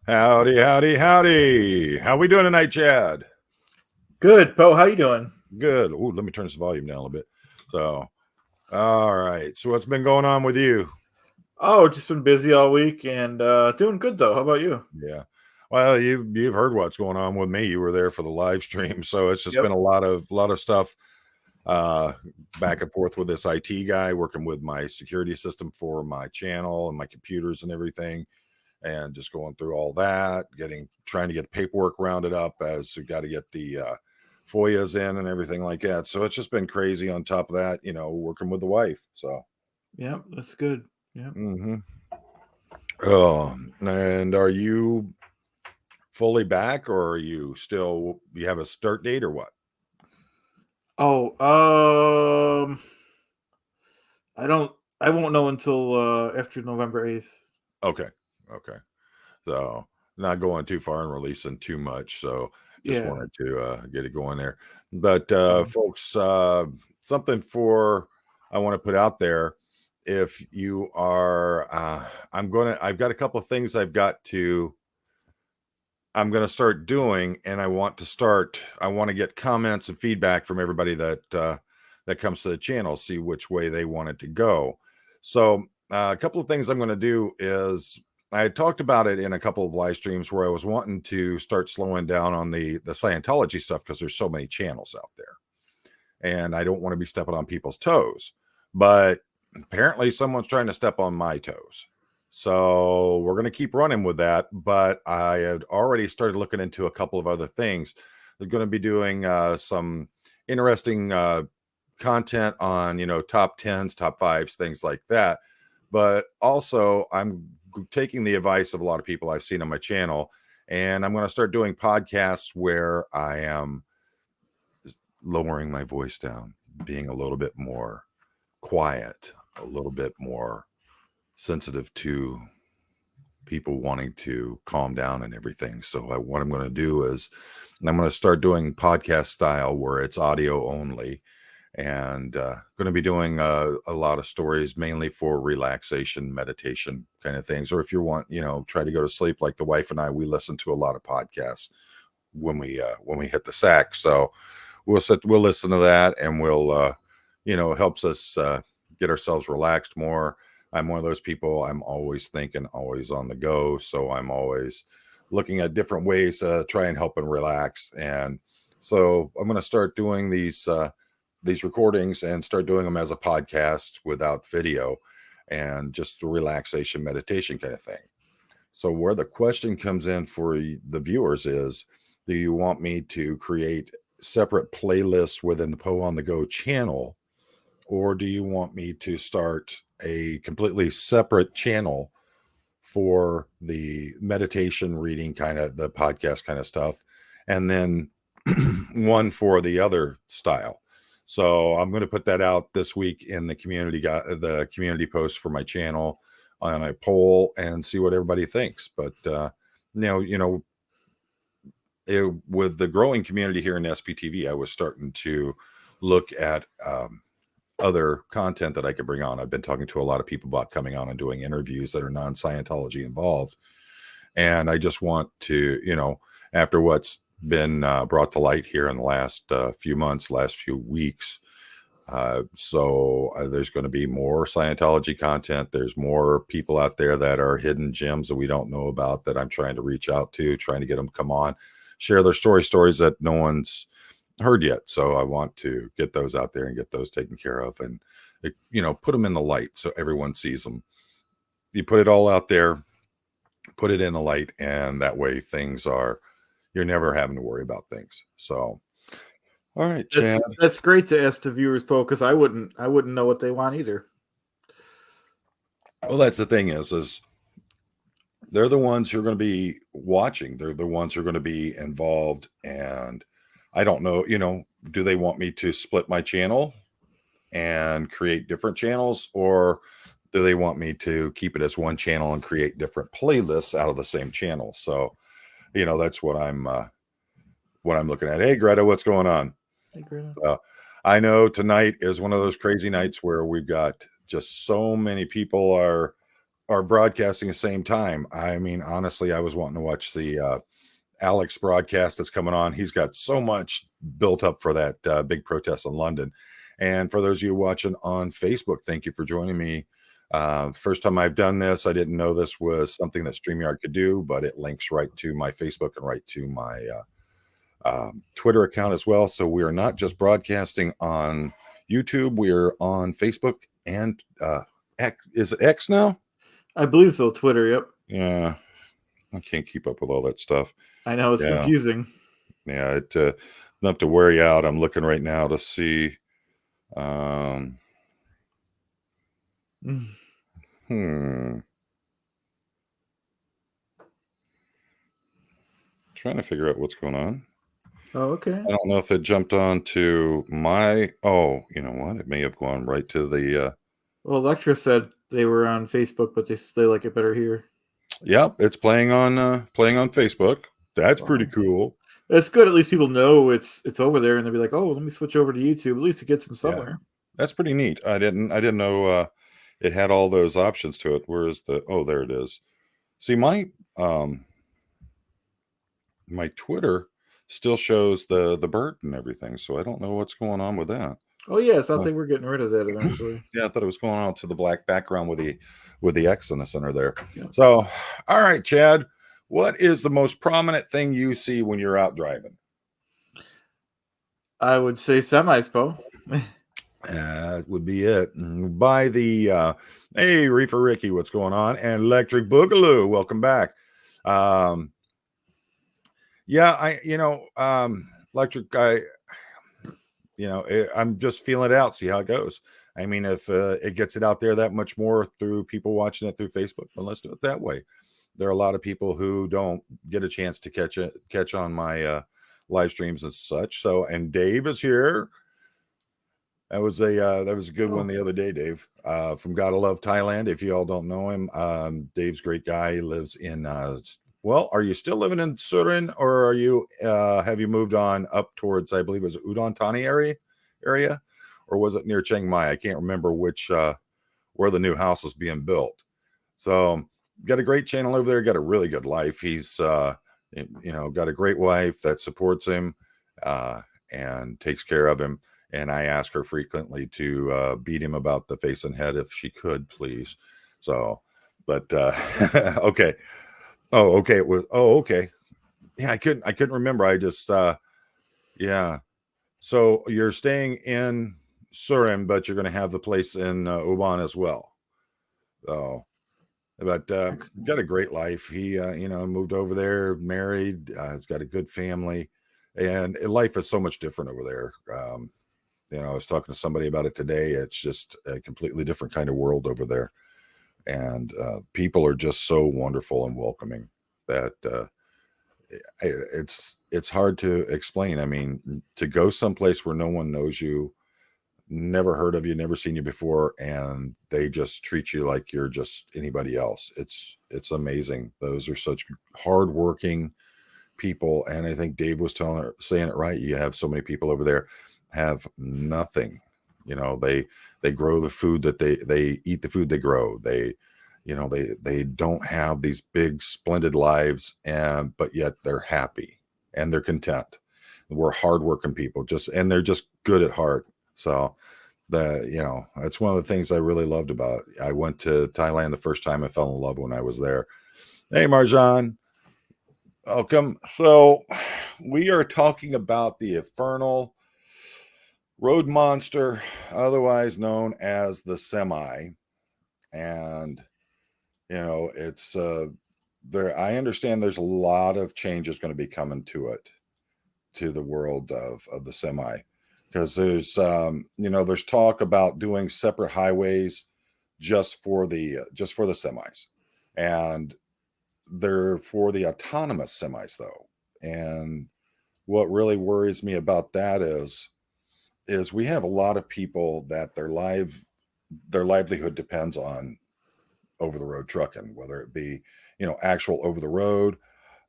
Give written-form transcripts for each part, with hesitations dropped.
Howdy, howdy, howdy. How we doing tonight, Chad? Good, Poe. How you doing? Good. Ooh, let me turn this volume down a little bit. So, all right. So, what's been going on with you? Oh, just been busy all week and doing good though. How about you? Yeah. Well, you've heard what's going on with me. You were there for the live stream, so it's just been Yep. a lot of stuff uh back and forth with this IT guy working with my security system for my channel and my computers and everything, and just going through all that, trying to get paperwork rounded up as we got to get the FOIAs in and everything like that. So it's just been crazy. On top of that, working with the wife. So, Yep, that's good. Yep. hmm and are you fully back, or are you have a start date or what? Oh, I don't I won't know until after November 8th. Okay, okay. So not going too far and releasing too much. So just Yeah. wanted to get it going there. But Um, folks, something for I want to put out there. If you are, I've got a couple of things I'm going to start doing, and I want to get comments and feedback from everybody that comes to the channel, see which way they want it to go. So a couple of things I'm going to do is I had talked about it in a couple of live streams where I was wanting to start slowing down on the Scientology stuff because there's so many channels out there, and I don't want to be stepping on people's toes. But apparently, someone's trying to step on my toes. So we're going to keep running with that. But I had already started looking into a couple of other things. I'm going to be doing some interesting content on, top tens, top fives, things like that. But also, I'm taking the advice of a lot of people I've seen on my channel, and I'm going to start doing podcasts where I am lowering my voice down, being a little bit more quiet, a little bit more sensitive to people wanting to calm down and everything. So what I'm going to do is I'm going to start doing podcast style where it's audio only, and going to be doing a lot of stories mainly for relaxation, meditation kind of things. Or if you want, try to go to sleep, like the wife and I, we listen to a lot of podcasts when we hit the sack. So we'll listen to that, and it helps us get ourselves relaxed more. I'm one of those people, I'm always thinking, always on the go, so I'm always looking at different ways to try and help and relax. And so I'm going to start doing these recordings and start doing them as a podcast without video, and just a relaxation meditation kind of thing. So where the question comes in for the viewers is, do you want me to create separate playlists within the Poe on the Go channel, or do you want me to start a completely separate channel for the meditation reading, kind of the podcast kind of stuff, and then one for the other style? So I'm going to put that out this week in the community post for my channel on a poll and see what everybody thinks. But with the growing community here in SPTV, I was starting to look at other content that I could bring on. I've been talking to a lot of people about coming on and doing interviews that are non-Scientology involved. And I just want to, after what's been brought to light here in the last few months, last few weeks, there's going to be more Scientology content. There's more people out there that are hidden gems that we don't know about, that I'm trying to reach out to, trying to get them to come on, share their stories that no one's heard yet. So I want to get those out there and get those taken care of, and put them in the light so everyone sees them. You put it all out there, put it in the light, and that way you're never having to worry about things. So, all right, Chad. that's great to ask the viewers, Poe, because I wouldn't know what they want either. Well, that's the thing is they're the ones who are going to be watching. They're the ones who are going to be involved. And I don't know, do they want me to split my channel and create different channels, or do they want me to keep it as one channel and create different playlists out of the same channel? So, that's what I'm looking at. Hey, Greta, what's going on? Hey, Greta. Uh, I know tonight is one of those crazy nights where we've got just so many people are are broadcasting the same time. I mean, honestly, I was wanting to watch the Alex broadcast that's coming on. He's got so much built up for that big protest in London. And for those of you watching on Facebook, thank you for joining me. First time I've done this. I didn't know this was something that StreamYard could do, but it links right to my Facebook and right to my Twitter account as well. So we are not just broadcasting on YouTube, we are on Facebook and X. Is it X now? I believe so. Twitter. Yep. Yeah, I can't keep up with all that stuff. I know it's confusing. Yeah, it enough to wear you out. I'm looking right now to see. Hmm. Trying to figure out what's going on. Oh, okay. I don't know if it jumped on to my. Oh, you know what? It may have gone right to the. Well, Electra said they were on Facebook, but they like it better here. Yep, it's playing on Facebook. That's pretty cool. It's good. At least people know it's over there, and they'll be like, "Oh, let me switch over to YouTube." At least it gets them somewhere. Yeah, that's pretty neat. I didn't know it had all those options to it. Where is the? Oh, there it is. See, my Twitter still shows the bird and everything, so I don't know what's going on with that. Oh yeah, I thought they were getting rid of that eventually. Yeah, I thought it was going on to the black background with the X in the center there. Yeah. So, all right, Chad, what is the most prominent thing you see when you're out driving? I would say semis, Bo. That would be it. By the hey, Reefer Ricky, what's going on? And Electric Boogaloo, welcome back. Yeah, Electric guy. I'm just feeling it out, see how it goes. I mean, if it gets it out there that much more through people watching it through Facebook, then let's do it that way. There are a lot of people who don't get a chance to catch on my live streams and such. So, and Dave is here. That was a good one the other day, Dave, from Gotta Love Thailand. If you all don't know him, Dave's a great guy. He lives in well, are you still living in Surin, or are you have you moved on up towards, I believe it was Udon Thani area, or was it near Chiang Mai? I can't remember which where the new house is being built. So got a great channel over there, got a really good life. He's got a great wife that supports him and takes care of him. And I ask her frequently to beat him about the face and head if she could, please. So, but okay. Oh, okay. It was. Oh, okay. Yeah, I couldn't remember. I just. Yeah. So you're staying in Surin, but you're going to have the place in Ubon as well. So, but got a great life. He, moved over there, married. He's got a good family, and life is so much different over there. I was talking to somebody about it today. It's just a completely different kind of world over there. And people are just so wonderful and welcoming that it's hard to explain. I mean, to go someplace where no one knows you, never heard of you, never seen you before, and they just treat you like you're just anybody else. It's amazing. Those are such hardworking people, and I think Dave was saying it right. You have so many people over there have nothing. They grow the food that they eat the food they grow. They don't have these big splendid lives, but yet they're happy and they're content. We're hardworking people, and they're just good at heart. So that's one of the things I really loved about it. I went to Thailand the first time. I fell in love when I was there. Hey, Marjan, welcome. So we are talking about the Infernal Road Monster, otherwise known as the Semi. And it's there. I understand there's a lot of changes going to be coming to the world of the Semi, because there's there's talk about doing separate highways just for the semis, and they're for the autonomous semis though. And what really worries me about that is we have a lot of people that their livelihood depends on over the road trucking, whether it be actual over the road.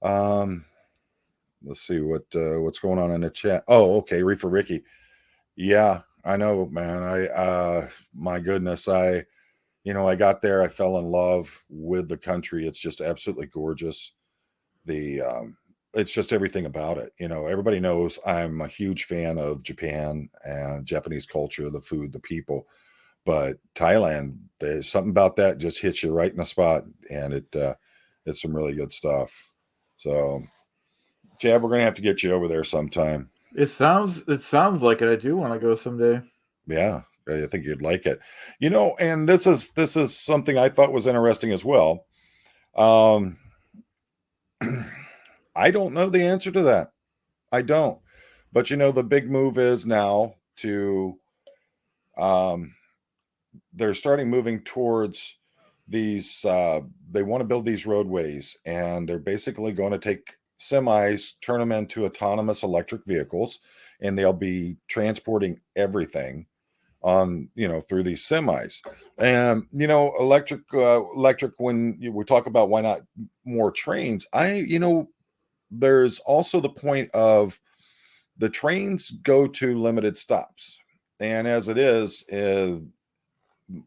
Let's see what's going on in the chat. Oh, okay, Reefer Ricky. Yeah, I know, man. My goodness, I got there, I fell in love with the country. It's just absolutely gorgeous. The It's just everything about it. Everybody knows I'm a huge fan of Japan and Japanese culture, the food, the people. But Thailand, there's something about that just hits you right in the spot, and it's some really good stuff. So, Chad, we're gonna have to get you over there sometime. It sounds like it. I do want to go someday. Yeah, I think you'd like it. And this is something I thought was interesting as well. Um, I don't know the answer to that. I don't. But the big move is now to um, they're starting moving towards these they want to build these roadways, and they're basically going to take semis, turn them into autonomous electric vehicles, and they'll be transporting everything on through these semis. And electric, when we talk about why not more trains, there's also the point of the trains go to limited stops, and as it is, a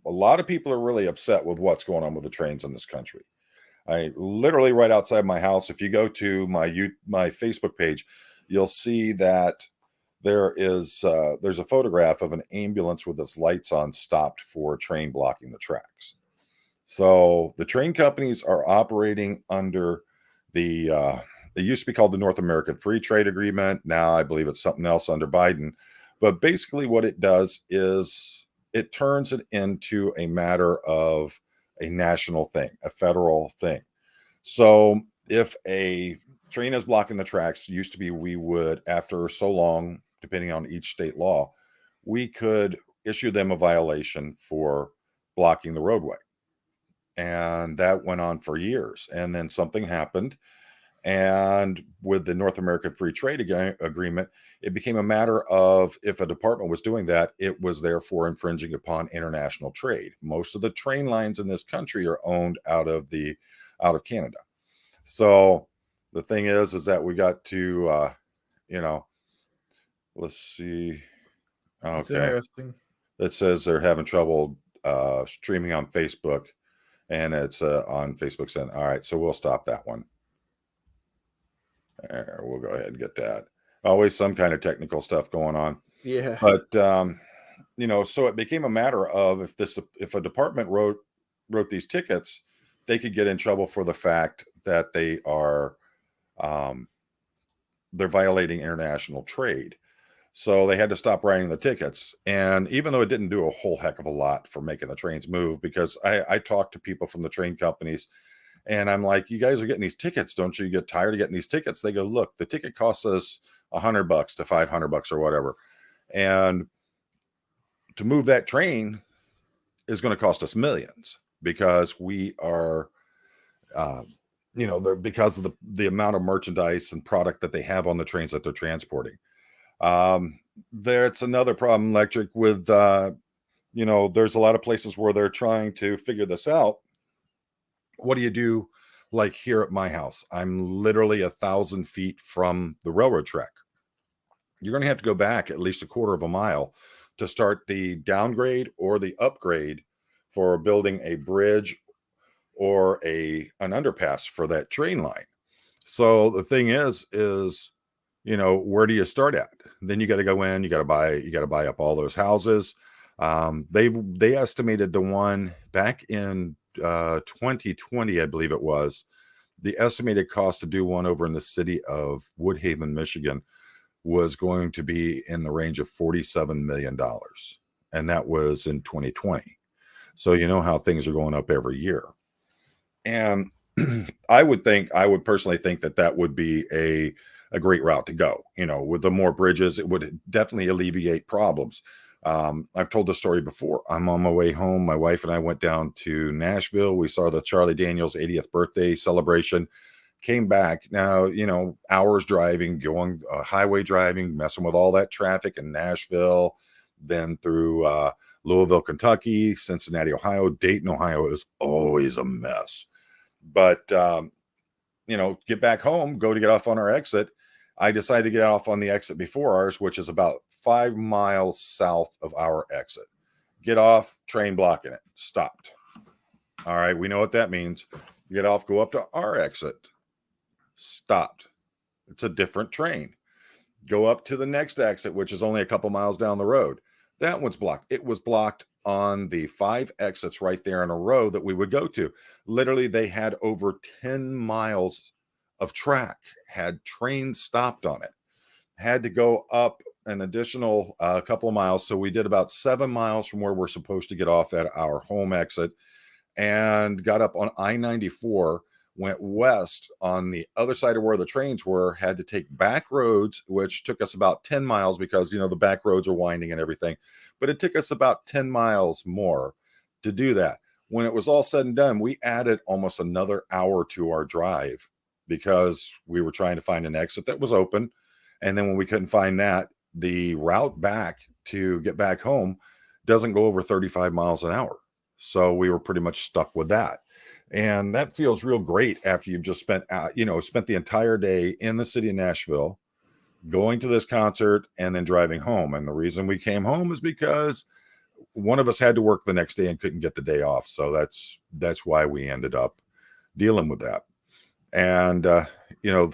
lot of people are really upset with what's going on with the trains in this country. I literally, right outside my house, if you go to my Facebook page, you'll see that there's a photograph of an ambulance with its lights on, stopped for a train blocking the tracks. So the train companies are operating under the it used to be called the North American Free Trade Agreement. Now I believe it's something else under Biden. But basically, what it does is it turns it into a matter of a national thing, a federal thing. So if a train is blocking the tracks, used to be we would, after so long, depending on each state law, we could issue them a violation for blocking the roadway. And that went on for years. And then something happened. And with the North American Free Trade Agreement, it became a matter of, if a department was doing that, it was therefore infringing upon international trade. Most of the train lines in this country are owned out of Canada. So the thing is that we got to, let's see. It's Okay. interesting. It says they're having trouble streaming on Facebook, and it's on Facebook. All right. So we'll stop that one. We'll go ahead and get that. Always some kind of technical stuff going on. Yeah. But so it became a matter of, if a department wrote these tickets, they could get in trouble for the fact that they're violating international trade. So they had to stop writing the tickets. And even though it didn't do a whole heck of a lot for making the trains move, because I talked to people from the train companies, and I'm like, you guys are getting these tickets. Don't you get tired of getting these tickets? They go, look, the ticket costs us $100 to $500 or whatever. And to move that train is going to cost us millions, because we are, because of the amount of merchandise and product that they have on the trains that they're transporting. It's another problem, electric, with, there's a lot of places where they're trying to figure this out. What do you do? Like here at my house, I'm literally 1,000 feet from the railroad track. You're going to have to go back at least a quarter of a mile to start the downgrade or the upgrade for building a bridge or an underpass for that train line. So the thing is, where do you start at? Then you got to go in, you got to buy up all those houses. They estimated the one back in 2020, I believe it was, the estimated cost to do one over in the city of Woodhaven, Michigan, was going to be in the range of $47 million. And that was in 2020. So you know how things are going up every year. And I would personally think that would be a great route to go. With the more bridges, it would definitely alleviate problems. I've told this story before. I'm on my way home. My wife and I went down to Nashville. We saw the Charlie Daniels 80th birthday celebration. Came back. Now, hours driving, going highway driving, messing with all that traffic in Nashville, then through Louisville, Kentucky, Cincinnati, Ohio, Dayton, Ohio is always a mess. But, get back home, go to get off on our exit. I decided to get off on the exit before ours, which is about 5 miles south of our exit. Get off, train blocking it, stopped. All right, we know what that means. Get off, go up to our exit. Stopped. It's a different train. Go up to the next exit, which is only a couple miles down the road. That one's blocked. It was blocked on the 5 exits right there in a row that we would go to. Literally, they had over 10 miles of track, had trains stopped on it, had to go up an additional couple of miles. So we did about 7 miles from where we're supposed to get off at our home exit and got up on I-94, went west on the other side of where the trains were, had to take back roads, which took us about 10 miles because, the back roads are winding and everything. But it took us about 10 miles more to do that. When it was all said and done, we added almost another hour to our drive because we were trying to find an exit that was open. And then when we couldn't find that, the route back to get back home doesn't go over 35 miles an hour. So we were pretty much stuck with that. And that feels real great after you've just spent the entire day in the city of Nashville, going to this concert and then driving home. And the reason we came home is because one of us had to work the next day and couldn't get the day off. So that's why we ended up dealing with that. And,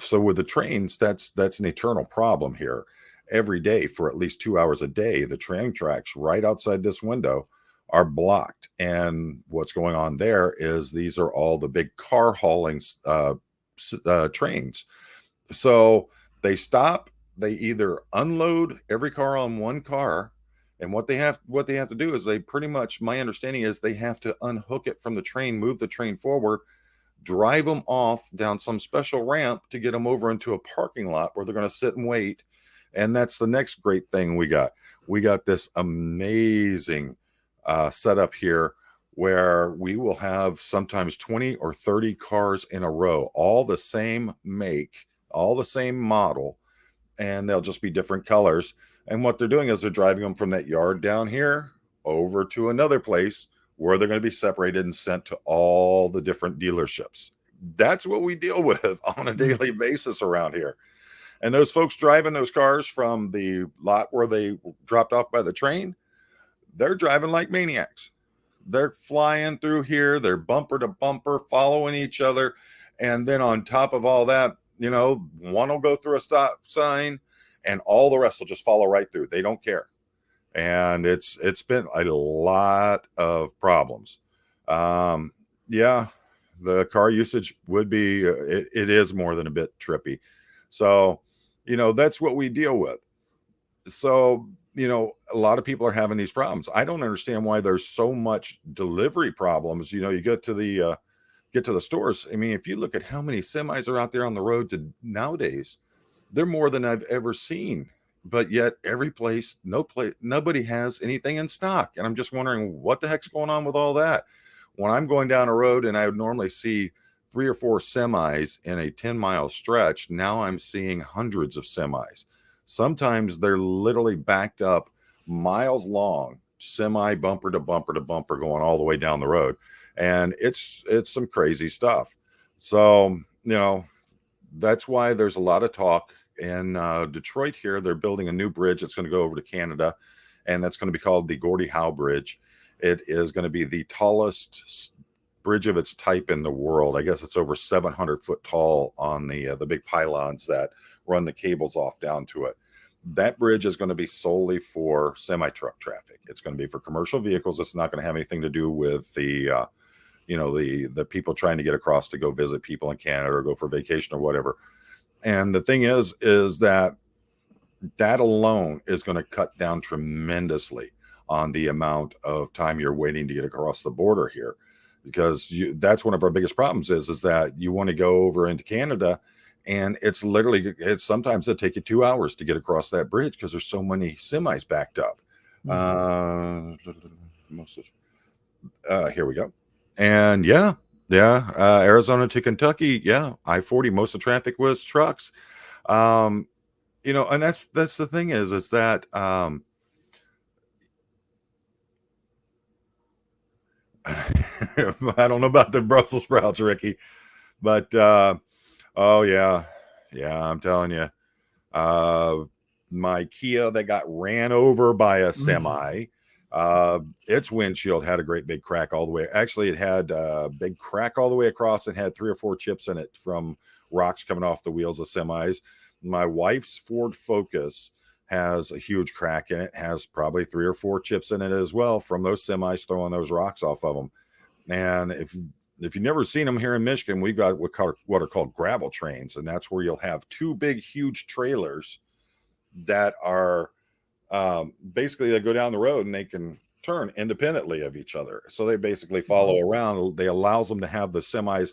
so with the trains, that's an eternal problem here. Every day for at least 2 hours a day, the train tracks right outside this window are blocked. And what's going on there is these are all the big car hauling trains. So they stop, they either unload every car on one car. And what they have to do is they pretty much, my understanding is they have to unhook it from the train, move the train forward, drive them off down some special ramp to get them over into a parking lot where they're going to sit and wait. And that's the next great thing we got. We got this amazing setup here where we will have sometimes 20 or 30 cars in a row, all the same make, all the same model, and they'll just be different colors. And what they're doing is they're driving them from that yard down here over to another place where they're going to be separated and sent to all the different dealerships. That's what we deal with on a daily basis around here. And those folks driving those cars from the lot where they dropped off by the train, they're driving like maniacs. They're flying through here. They're bumper to bumper, following each other. And then on top of all that, one will go through a stop sign and all the rest will just follow right through. They don't care. And it's been a lot of problems. The car usage would be, it is more than a bit trippy. So, that's what we deal with. So, a lot of people are having these problems. I don't understand why there's so much delivery problems. You get to the stores. I mean, if you look at how many semis are out there on the road nowadays, they're more than I've ever seen. But yet every place, nobody has anything in stock. And I'm just wondering what the heck's going on with all that. When I'm going down a road and I would normally see 3 or 4 semis in a 10-mile stretch, now I'm seeing hundreds of semis. Sometimes they're literally backed up miles long, semi bumper to bumper to bumper, going all the way down the road. And it's some crazy stuff. So, that's why there's a lot of talk in Detroit here. They're building a new bridge that's going to go over to Canada, and that's going to be called the Gordie Howe Bridge. It is going to be the tallest bridge of its type in the world. I guess it's over 700 foot tall on the big pylons that run the cables off down to it. That bridge is going to be solely for semi-truck traffic. It's going to be for commercial vehicles. It's not going to have anything to do with the people trying to get across to go visit people in Canada or go for vacation or whatever. And the thing is that alone is going to cut down tremendously on the amount of time you're waiting to get across the border here, because that's one of our biggest problems is that you want to go over into Canada, and it's sometimes it'll take you 2 hours to get across that bridge because there's so many semis backed up. Here we go. And Arizona to Kentucky, I-40, most of the traffic was trucks. And that's the thing is that I don't know about the Brussels sprouts, Ricky, but I'm telling you, my Kia that got ran over by a semi. Its windshield had a great big crack all the way. Actually, it had a big crack all the way across and had 3 or 4 chips in it from rocks coming off the wheels of semis. My wife's Ford Focus has a huge crack in it, has probably 3 or 4 chips in it as well from those semis throwing those rocks off of them. And if you've never seen them here in Michigan, we've got what are called gravel trains, and that's where you'll have 2 big, huge trailers that are basically they go down the road and they can turn independently of each other. So they basically follow around. They allows them to have the semis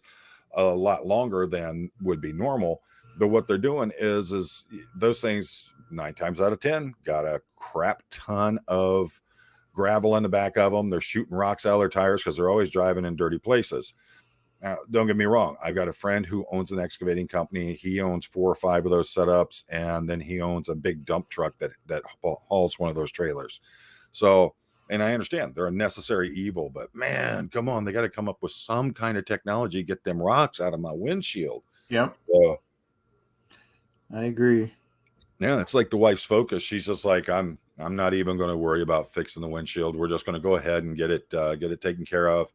a lot longer than would be normal. But what they're doing is those things 9 times out of 10 got a crap ton of gravel in the back of them. They're shooting rocks out of their tires because they're always driving in dirty places. Now, don't get me wrong. I've got a friend who owns an excavating company. He owns 4 or 5 of those setups, and then he owns a big dump truck that hauls one of those trailers. So, and I understand they're a necessary evil, but man, come on, they got to come up with some kind of technology to get them rocks out of my windshield. Yep. I agree. Yeah, it's like the wife's Focus. She's just like, I'm not even going to worry about fixing the windshield. We're just going to go ahead and get it taken care of.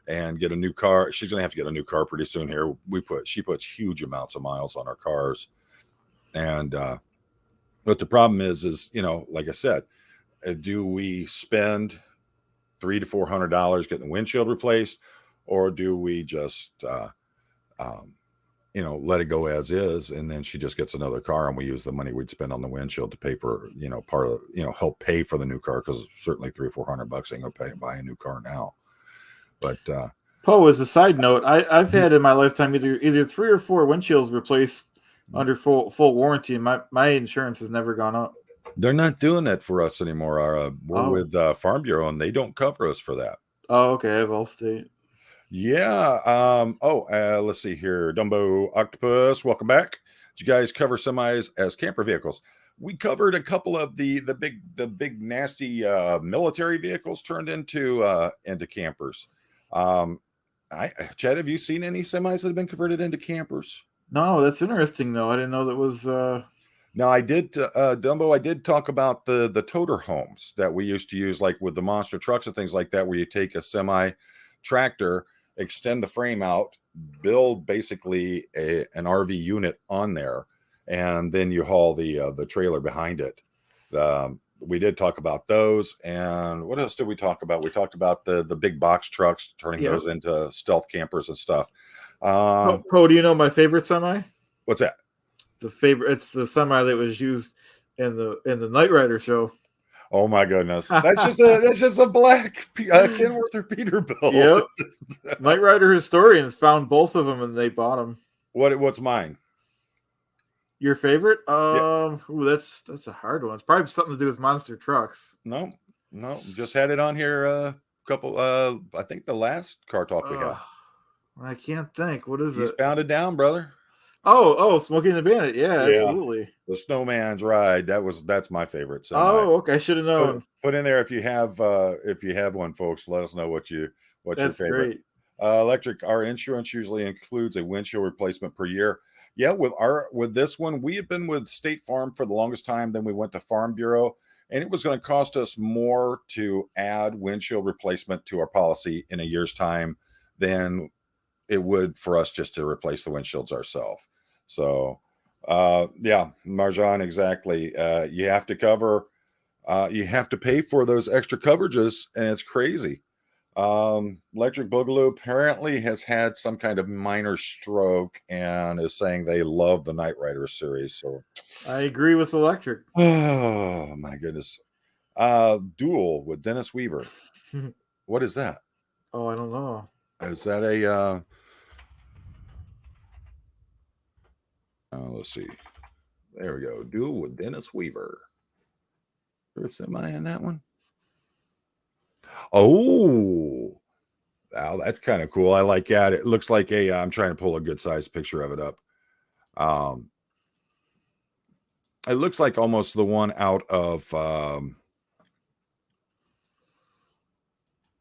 And get a new car. She's gonna have to get a new car pretty soon here. She puts huge amounts of miles on our cars, and but the problem is like I said, do we spend $300 to $400 getting the windshield replaced, or do we just let it go as is, and then she just gets another car, and we use the money we'd spend on the windshield to pay for part of help pay for the new car, because certainly $300 or $400 ain't gonna buy a new car now. But Poe, as a side note, I've had in my lifetime either 3 or 4 windshields replaced under full warranty, and my insurance has never gone up. They're not doing that for us anymore. We're with Farm Bureau, and they don't cover us for that. Oh, okay. I have Allstate. Yeah. Let's see here. Dumbo Octopus, welcome back. Did you guys cover semis as camper vehicles? We covered a couple of the big nasty military vehicles turned into campers. Chad, have you seen any semis that have been converted into campers? No, that's interesting though. I didn't know that was. No, I did, Dumbo. I did talk about the toter homes that we used to use, like with the monster trucks and things like that, where you take a semi tractor, extend the frame out, build basically an RV unit on there, and then you haul the trailer behind it. We did talk about those, and what else did we talk about? We talked about the big box trucks, turning those into stealth campers and stuff. Poe, do you know my favorite semi? What's that? It's the semi that was used in the Knight Rider show. Oh my goodness, that's just a black Kenworth or Peterbilt. Yep. Knight Rider historians found both of them and they bought them. What's mine? Your favorite? Ooh, that's a hard one. It's probably something to do with monster trucks. No, just had it on here a couple. I think the last car talk we had. I can't think. What is it? Eastbound and Down, brother. Oh, Smokey and the Bandit. Yeah, absolutely. The Snowman's Ride. That's my favorite. So okay. I should have known. Put in there if you have one, folks. Let us know what's your favorite. Great. Electric. Our insurance usually includes a windshield replacement per year. Yeah, with this one, we had been with State Farm for the longest time. Then we went to Farm Bureau, and it was going to cost us more to add windshield replacement to our policy in a year's time than it would for us just to replace the windshields ourselves. So, yeah, Marjan, exactly. You have to cover, you have to pay for those extra coverages, and it's crazy. Electric Boogaloo apparently has had some kind of minor stroke and is saying they love the Knight Rider series. So I agree with Electric. Oh my goodness. Duel with Dennis Weaver. What is that? Oh, I don't know. Is that a let's see. There we go. Duel with Dennis Weaver. Is semi in that one? Oh, wow, that's kind of cool. I like that. It looks like I'm trying to pull a good size picture of it up. It looks like almost the one out of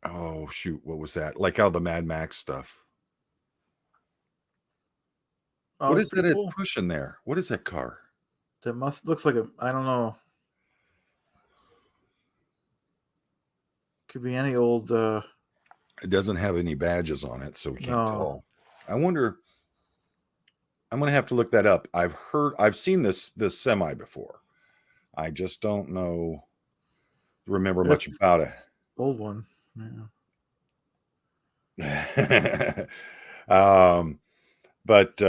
oh shoot, what was that? Like out of the Mad Max stuff. Oh, what is that cool. It's pushing there? What is that car? That looks like I don't know. Could be any old. It doesn't have any badges on it, so we can't No. tell. I wonder. I'm gonna have to look that up. I've seen this semi before. I just don't remember much That's about it. old one. Yeah. But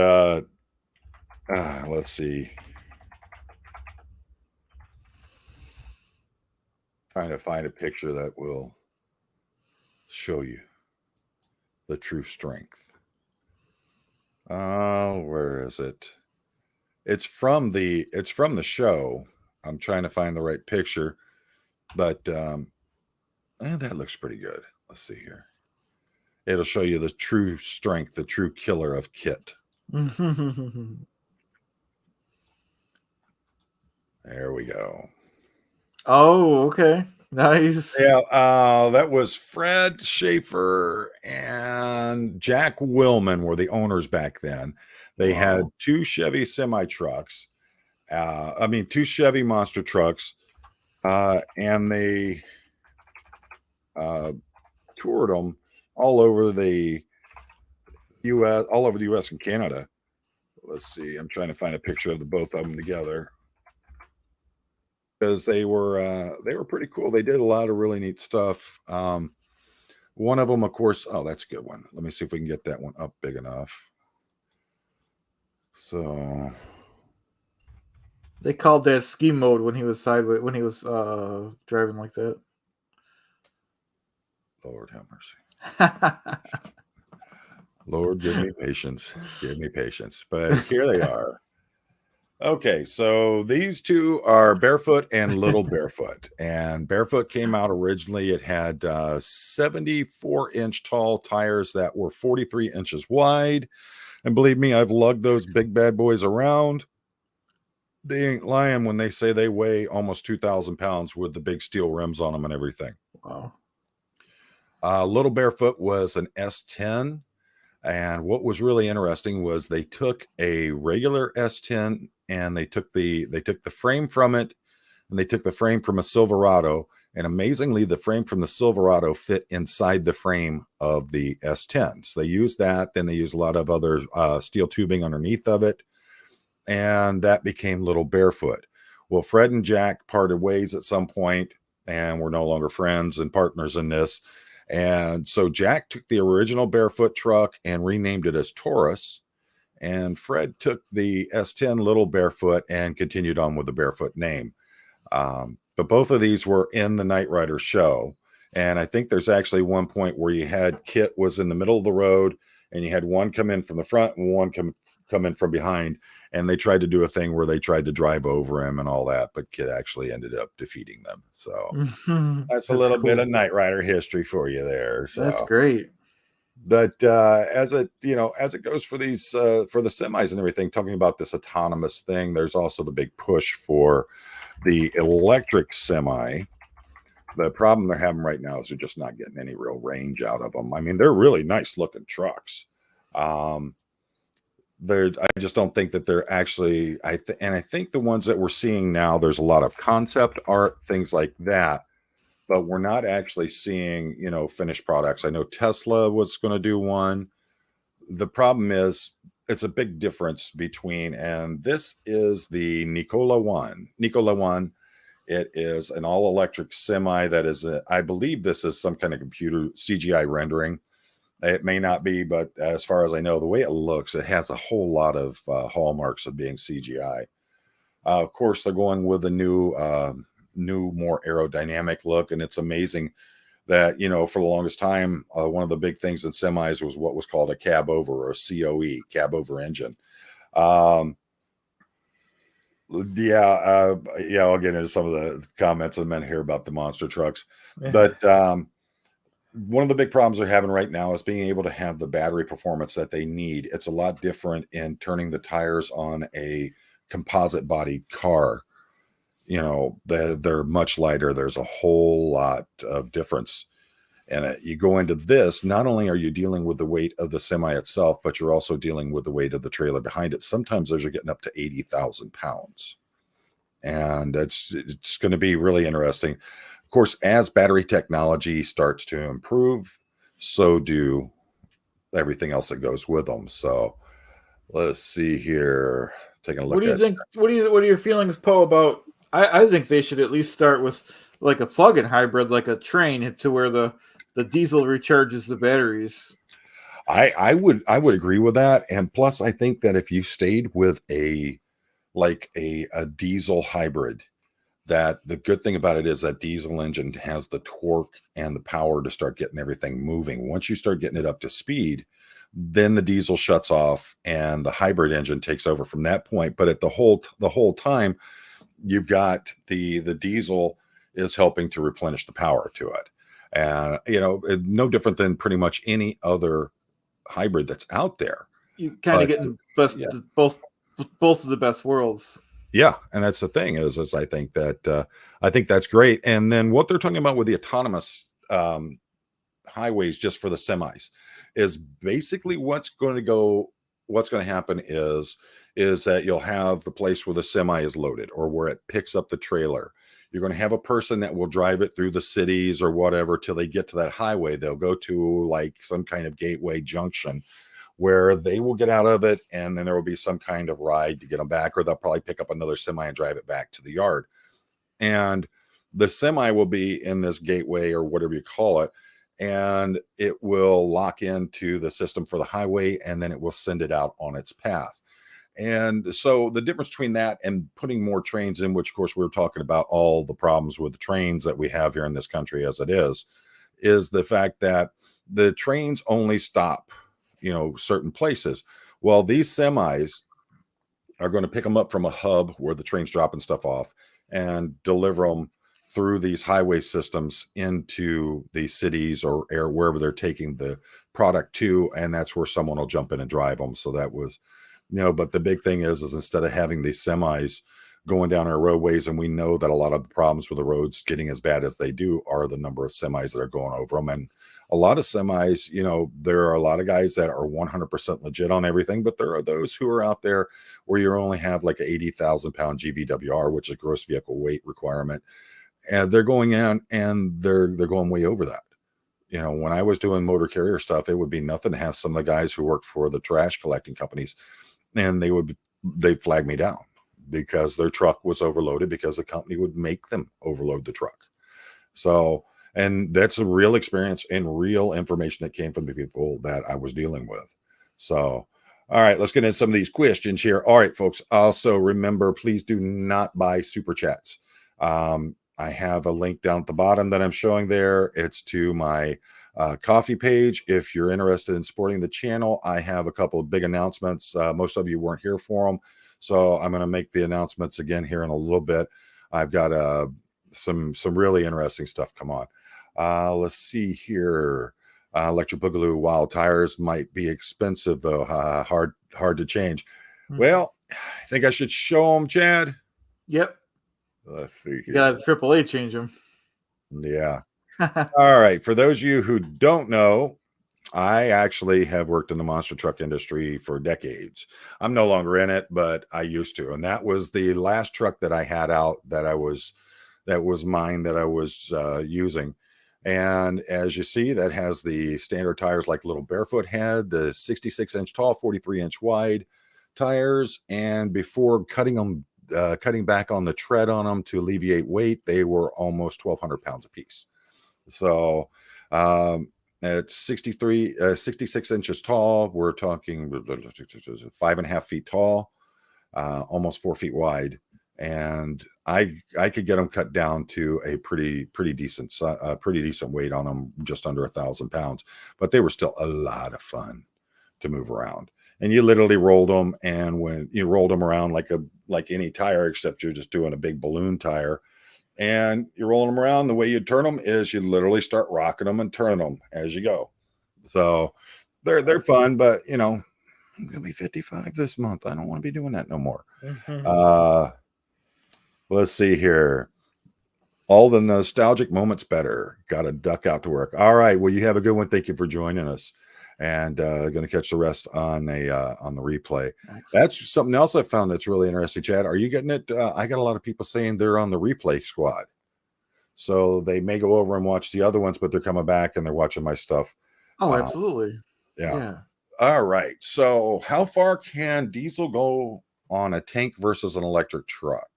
let's see. Trying to find a picture that will show you the true strength. Where is it? It's from the show. I'm trying to find the right picture, but that looks pretty good. Let's see here. It'll show you the true strength, the true killer of KITT. There we go. Oh, okay. Nice. Yeah, that was Fred Schaefer and Jack Willman were the owners back then. They had 2 Chevy semi trucks. Two Chevy monster trucks, and they toured them all over the U.S. and Canada. Let's see. I'm trying to find a picture of the both of them together because they were pretty cool. They did a lot of really neat stuff. One of them, of course. Oh, that's a good one. Let me see if we can get that one up big enough. So they called that ski mode when he was sideways, when he was driving like that. Lord have mercy. Lord, give me patience. Give me patience. But here they are. Okay, so these two are Barefoot and Little Barefoot. And Barefoot came out originally. It had 74-inch tall tires that were 43 inches wide. And believe me, I've lugged those big bad boys around. They ain't lying when they say they weigh almost 2,000 pounds with the big steel rims on them and everything. Wow. Little Barefoot was an S10. And what was really interesting was they took a regular S10 and they took the frame from it, and they took the frame from a Silverado, and amazingly the frame from the Silverado fit inside the frame of the S10. So they used that. Then they used a lot of other steel tubing underneath of it, and that became Little Barefoot. Well, Fred and Jack parted ways at some point and were no longer friends and partners in this. And so Jack took the original Barefoot truck and renamed it as Taurus. And Fred took the S10 Little Barefoot and continued on with the Barefoot name. But both of these were in the Knight Rider show. And I think there's actually one point where you had KITT was in the middle of the road and you had one come in from the front and one come in from behind. And they tried to do a thing where they tried to drive over him and all that, but KITT actually ended up defeating them. So that's a little bit of Knight Rider history for you there. So that's great. But as it goes for these for the semis and everything, talking about this autonomous thing, there's also the big push for the electric semi. The problem they're having right now is they're just not getting any real range out of them. I mean, they're really nice looking trucks. I just don't think that they're actually. I think the ones that we're seeing now, there's a lot of concept art, things like that, but we're not actually seeing, finished products. I know Tesla was going to do one. The problem is it's a big difference between, and this is the Nikola One. Nikola One, it is an all-electric semi that is, I believe this is some kind of computer CGI rendering. It may not be, but as far as I know, the way it looks, it has a whole lot of hallmarks of being CGI. Of course, they're going with a new, more aerodynamic look, and it's amazing that, for the longest time, one of the big things in semis was what was called a cab over, or a COE, cab over engine. I'll get into some of the comments of men here about the monster trucks, but one of the big problems they're having right now is being able to have the battery performance that they need. It's a lot different in turning the tires on a composite bodied car. They're much lighter. There's a whole lot of difference. And you go into this, not only are you dealing with the weight of the semi itself, but you're also dealing with the weight of the trailer behind it. Sometimes those are getting up to 80,000 pounds. And it's going to be really interesting. Of course, as battery technology starts to improve, so do everything else that goes with them. So let's see here. Taking a What look do you at think? What are your feelings, Poe, about? I think they should at least start with like a plug-in hybrid, like a train, to where the diesel recharges the batteries. I would agree with that. And plus, I think that if you stayed with a diesel hybrid, that the good thing about it is that diesel engine has the torque and the power to start getting everything moving. Once you start getting it up to speed, then the diesel shuts off and the hybrid engine takes over from that point. But at the whole time, you've got the diesel is helping to replenish the power to it. And no different than pretty much any other hybrid that's out there. You kind of But getting best yeah, both of the best worlds. yeah, and that's the thing is I think that's great. And then what they're talking about with the autonomous highways just for the semis is basically what's going to happen is that you'll have the place where the semi is loaded or where it picks up the trailer. You're going to have a person that will drive it through the cities or whatever till they get to that highway. They'll go to like some kind of gateway junction where they will get out of it, and then there will be some kind of ride to get them back, or they'll probably pick up another semi and drive it back to the yard. And the semi will be in this gateway or whatever you call it, and it will lock into the system for the highway, and then it will send it out on its path. And so the difference between that and putting more trains in, which of course we were talking about all the problems with the trains that we have here in this country as it is the fact that the trains only stop, certain places. Well, these semis are going to pick them up from a hub where the train's dropping stuff off and deliver them through these highway systems into the cities or wherever they're taking the product to. And that's where someone will jump in and drive them. So that was, but the big thing is instead of having these semis going down our roadways, and we know that a lot of the problems with the roads getting as bad as they do are the number of semis that are going over them. And a lot of semis, there are a lot of guys that are 100% legit on everything, but there are those who are out there where you only have like an 80,000 pound GVWR, which is a gross vehicle weight requirement. And they're going in and they're going way over that. When I was doing motor carrier stuff, it would be nothing to have some of the guys who worked for the trash collecting companies, and they'd flag me down because their truck was overloaded because the company would make them overload the truck. So, and that's a real experience and real information that came from the people that I was dealing with. So, all right, let's get into some of these questions here. All right, folks. Also, remember, please do not buy super chats. I have a link down at the bottom that I'm showing there. It's to my coffee page. If you're interested in supporting the channel, I have a couple of big announcements. Most of you weren't here for them, so I'm going to make the announcements again here in a little bit. I've got some really interesting stuff come on. Let's see here. Electric Boogaloo Wild tires might be expensive though. Hard to change. Hmm. Well, I think I should show them, Chad. Yep. Let's see here. You got AAA change them. Yeah. All right. For those of you who don't know, I actually have worked in the monster truck industry for decades. I'm no longer in it, but I used to. And that was the last truck that I had out that was mine that I was using. And as you see, that has the standard tires like Little Barefoot had, the 66-inch tall, 43-inch wide tires. And before cutting back on the tread on them to alleviate weight, they were almost 1,200 pounds a piece. So at 66 inches tall, we're talking 5.5 feet tall, almost 4 feet wide. And I could get them cut down to a pretty decent weight on them, just under 1,000 pounds, but they were still a lot of fun to move around. And you literally rolled them, and when you rolled them around like any tire, except you're just doing a big balloon tire, and you're rolling them around, the way you turn them is you literally start rocking them and turning them as you go. So they're fun, but I'm gonna be 55 this month. I don't want to be doing that no more. Let's see here. All the nostalgic moments better. Got to duck out to work. All right. Well, you have a good one. Thank you for joining us. And going to catch the rest on the replay. That's something else I found that's really interesting, Chad. Are you getting it? I got a lot of people saying they're on the replay squad. So they may go over and watch the other ones, but they're coming back and they're watching my stuff. Oh, absolutely. Yeah. Yeah. All right. So how far can diesel go on a tank versus an electric truck?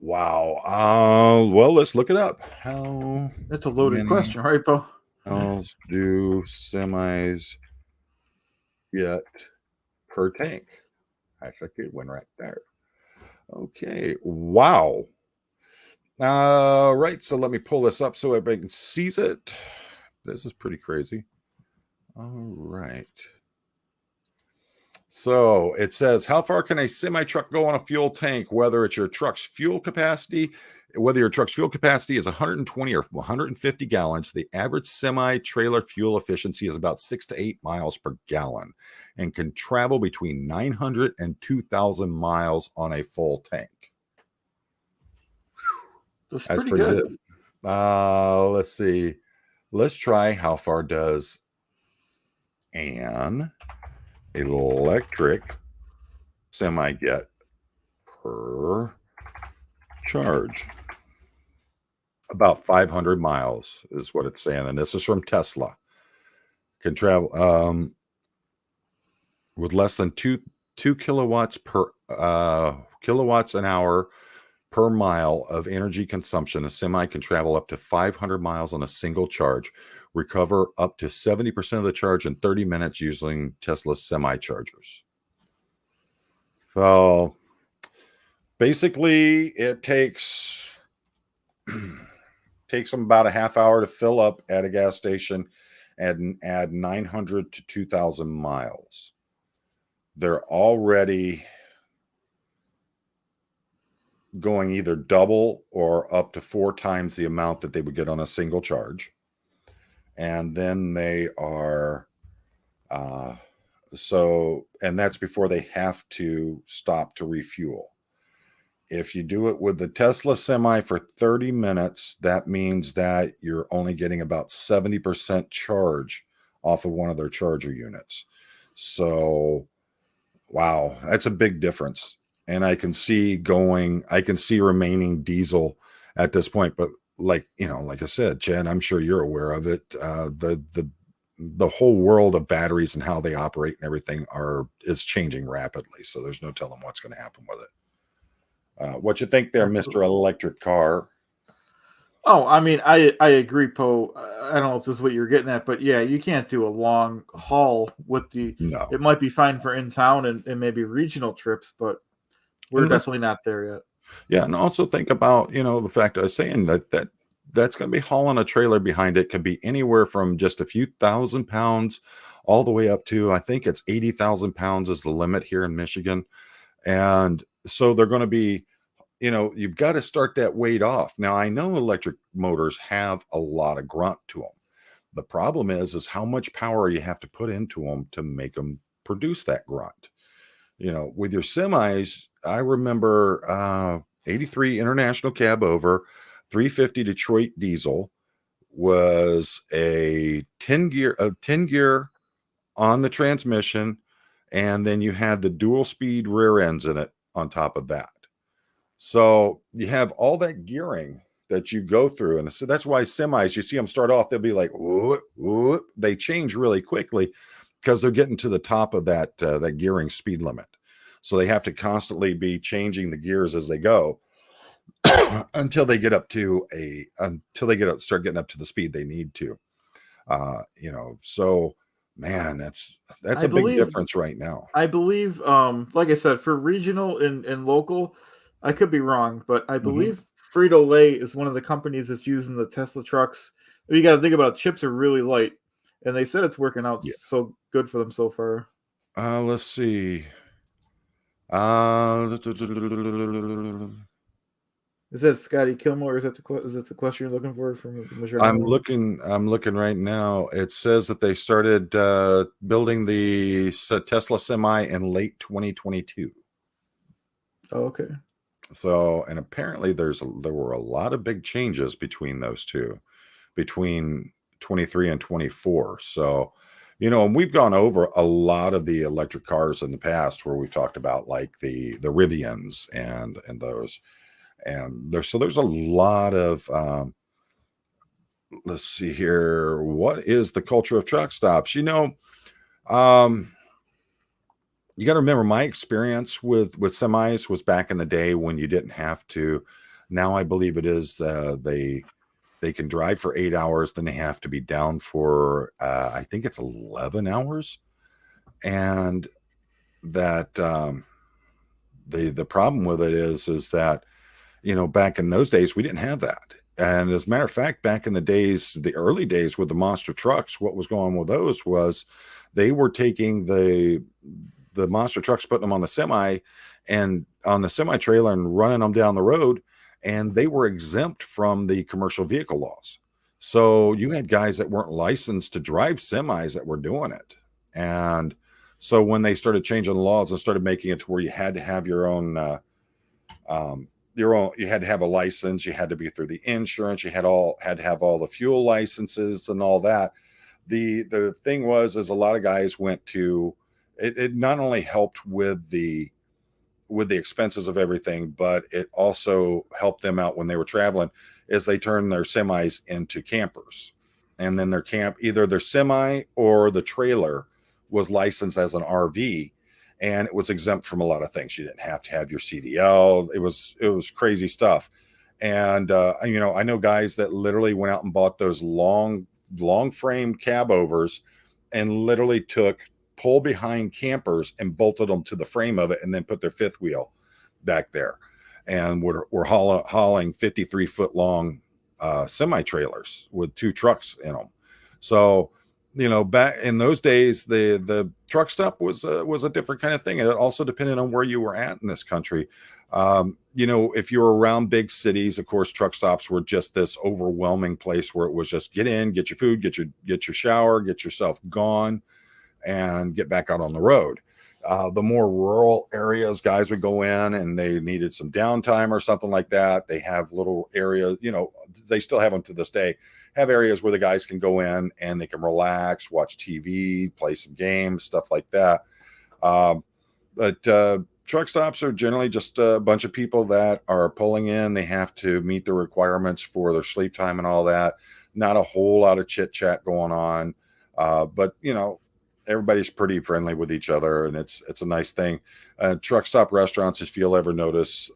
Wow. Well, let's look it up. How That's a loaded many question, right, Bo? miles do semis get per tank? Actually, a good one right there. Okay. Wow. Right. So let me pull this up so everybody can sees it. This is pretty crazy. All right. So it says, how far can a semi truck go on a fuel tank, whether it's your truck's fuel capacity, whether your truck's fuel capacity is 120 or 150 gallons, the average semi trailer fuel efficiency is about 6 to 8 miles per gallon and can travel between 900 and 2,000 miles on a full tank. That's That's pretty pretty good. good. Let's see. Let's try how far does an electric semi get per charge? About 500 miles is what it's saying. And this is from Tesla. Can travel with less than two kilowatts per kilowatts an hour per mile of energy consumption. A semi can travel up to 500 miles on a single charge, recover up to 70% of the charge in 30 minutes using Tesla's semi chargers. So basically, it takes them about a half hour to fill up at a gas station and add 900 to 2,000 miles. They're already going either double or up to 4 times the amount that they would get on a single charge. And then they are, and that's before they have to stop to refuel. If you do it with the Tesla Semi for 30 minutes, that means that you're only getting about 70% charge off of one of their charger units. So, wow, that's a big difference. And I can see remaining diesel at this point. But like I said, Chad, I'm sure you're aware of it. The whole world of batteries and how they operate and everything is changing rapidly. So there's no telling what's going to happen with it. What you think there, Mr. Electric Car? Oh, I mean, I agree, Poe. I don't know if this is what you're getting at, but yeah, you can't do a long haul with No. It might be fine for in town and maybe regional trips, but we're definitely not there yet. Yeah, and also think about, the fact I was saying that's going to be hauling a trailer behind it. Could be anywhere from just a few thousand pounds all the way up to, I think it's 80,000 pounds is the limit here in Michigan. And so they're going to be, you've got to start that weight off. Now, I know electric motors have a lot of grunt to them. The problem is how much power you have to put into them to make them produce that grunt. With your semis, I remember 83 International Cab Over, 350 Detroit diesel was a 10 gear on the transmission. And then you had the dual speed rear ends in it on top of that. So you have all that gearing that you go through. And so that's why semis, you see them start off, they'll be like, whoop, whoop. They change really quickly because they're getting to the top of that gearing speed limit. So they have to constantly be changing the gears as they go until they start getting up to the speed they need to. So man, that's a big difference right now. I believe, like I said, for regional and local, I could be wrong, but I believe Frito-Lay is one of the companies that's using the Tesla trucks. You got to think about it, chips are really light, and they said it's working out so good for them so far. Let's see. Is that Scotty Kilmore? Is that the question you're looking for from Mr. I'm looking right now. It says that they started building the Tesla Semi in late 2022. Oh, okay. So, and apparently there were a lot of big changes between those two, between 23 and 24. So, and we've gone over a lot of the electric cars in the past where we've talked about like the Rivians and those. And there's a lot of let's see here. What is the culture of truck stops? Um, you got to remember my experience with semis was back in the day when you didn't have to. Now I believe it is they can drive for 8 hours, then they have to be down for I think it's 11 hours, and that the problem with it is that back in those days we didn't have that. And as a matter of fact, back in the days, the early days with the monster trucks, what was going on with those was they were taking the monster trucks, putting them on the semi and on the semi trailer and running them down the road, and they were exempt from the commercial vehicle laws. So you had guys that weren't licensed to drive semis that were doing it. And so when they started changing the laws and started making it to where you had to have you had to have a license, you had to be through the insurance, you had to have all the fuel licenses and all that. The thing was is a lot of guys went to it. It not only helped with the expenses of everything, but it also helped them out when they were traveling, is they turned their semis into campers. And then either their semi or the trailer was licensed as an RV, and it was exempt from a lot of things. You didn't have to have your CDL. It was crazy stuff. And I know guys that literally went out and bought those long frame cab overs and literally took pull behind campers and bolted them to the frame of it, and then put their fifth wheel back there, and we're hauling 53-foot long semi trailers with two trucks in them. So back in those days, the truck stop was a different kind of thing, and it also depended on where you were at in this country. If you were around big cities, of course, truck stops were just this overwhelming place where it was just get in, get your food, get your shower, get yourself gone, and get back out on the road. The more rural areas, guys would go in and they needed some downtime or something like that. They have little areas, they still have them to this day, have areas where the guys can go in and they can relax, watch TV, play some games, stuff like that. But truck stops are generally just a bunch of people that are pulling in. They have to meet the requirements for their sleep time and all that. Not a whole lot of chit chat going on. But everybody's pretty friendly with each other, and it's a nice thing. Truck stop restaurants, if you'll ever notice,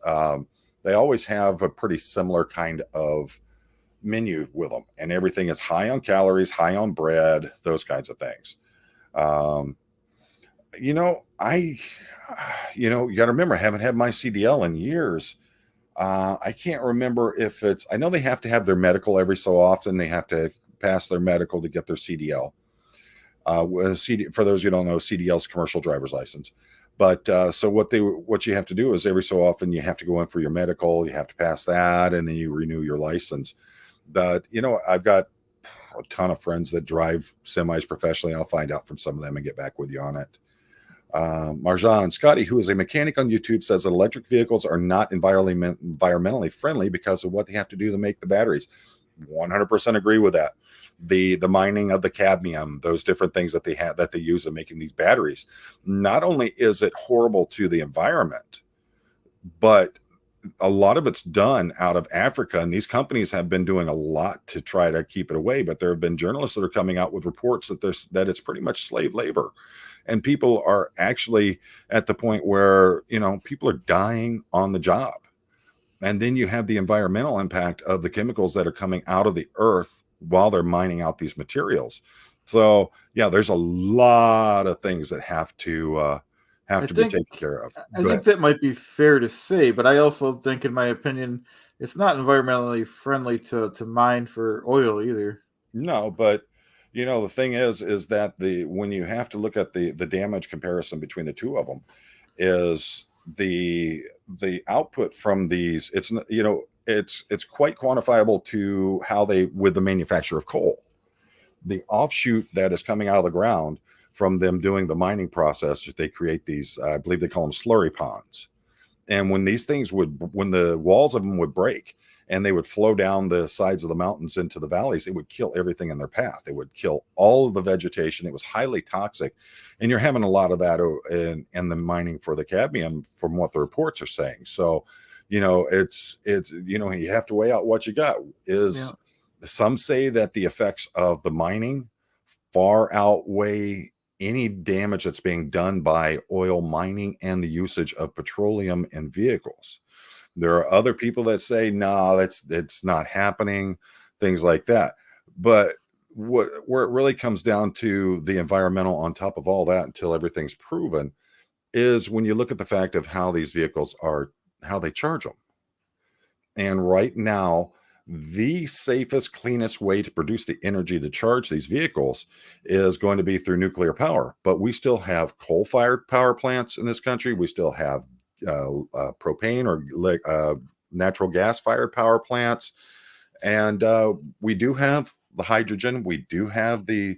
they always have a pretty similar kind of menu with them, and everything is high on calories, high on bread, those kinds of things. You got to remember, I haven't had my CDL in years. I can't remember I know they have to have their medical every so often. They have to pass their medical to get their CDL. For those who don't know, CDL is commercial driver's license. But so what you have to do is every so often you have to go in for your medical, you have to pass that, and then you renew your license. But I've got a ton of friends that drive semis professionally. I'll find out from some of them and get back with you on it. Marjan Scotty, who is a mechanic on YouTube, says that electric vehicles are not environmentally friendly because of what they have to do to make the batteries. 100% agree with that. The mining of the cadmium, those different things that they use in making these batteries. Not only is it horrible to the environment, but a lot of it's done out of Africa, and these companies have been doing a lot to try to keep it away. But there have been journalists that are coming out with reports that it's pretty much slave labor, and people are actually at the point where people are dying on the job. And then you have the environmental impact of the chemicals that are coming out of the earth while they're mining out these materials. So yeah, there's a lot of things that have to be taken care of. I think that might be fair to say, but I also think, in my opinion, it's not environmentally friendly to mine for oil either. No, but the thing is that when you have to look at the damage comparison between the two of them, is the output from these, it's quite quantifiable to how with the manufacture of coal. The offshoot that is coming out of the ground from them doing the mining process, they create these, I believe they call them slurry ponds. And when these things when the walls of them would break and they would flow down the sides of the mountains into the valleys, it would kill everything in their path. It would kill all of the vegetation. It was highly toxic. And you're having a lot of that in the mining for the cadmium, from what the reports are saying. So, it's you have to weigh out what you got. Yeah. Some say that the effects of the mining far outweigh any damage that's being done by oil mining and the usage of petroleum in vehicles. There are other people that say, no, it's not happening, things like that. But where it really comes down to the environmental on top of all that until everything's proven is when you look at the fact of how these vehicles are, how they charge them. And right now, the safest, cleanest way to produce the energy to charge these vehicles is going to be through nuclear power. But we still have coal-fired power plants in this country. We still have propane or natural gas-fired power plants. And we do have the hydrogen. We do have the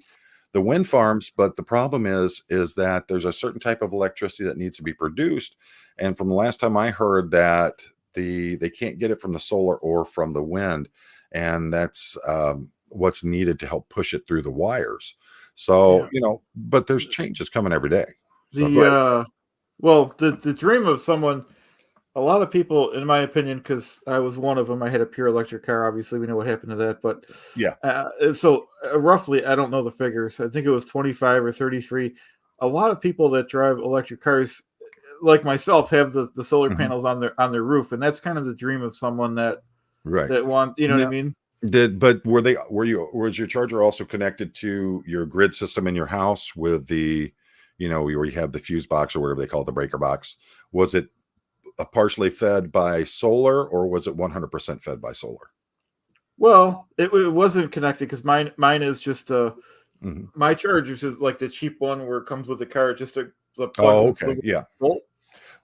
wind farms. But the problem is that there's a certain type of electricity that needs to be produced. And from the last time I heard that, they can't get it from the solar or from the wind, and that's what's needed to help push it through the wires. So but there's changes coming every day. So the dream of someone, a lot of people, in my opinion, because I was one of them, I had a pure electric car. Obviously, we know what happened to that, but roughly, I don't know the figures. I think it was 25 or 33. A lot of people that drive electric cars, like myself, have the solar panels on their roof, and that's kind of the dream of someone that want, what I mean? Was your charger also connected to your grid system in your house with the, where you have the fuse box or whatever they call it, the breaker box? Was it partially fed by solar, or was it 100% fed by solar? Well, it wasn't connected because mine is just my charger is like the cheap one where it comes with the car, just the plugs. Well,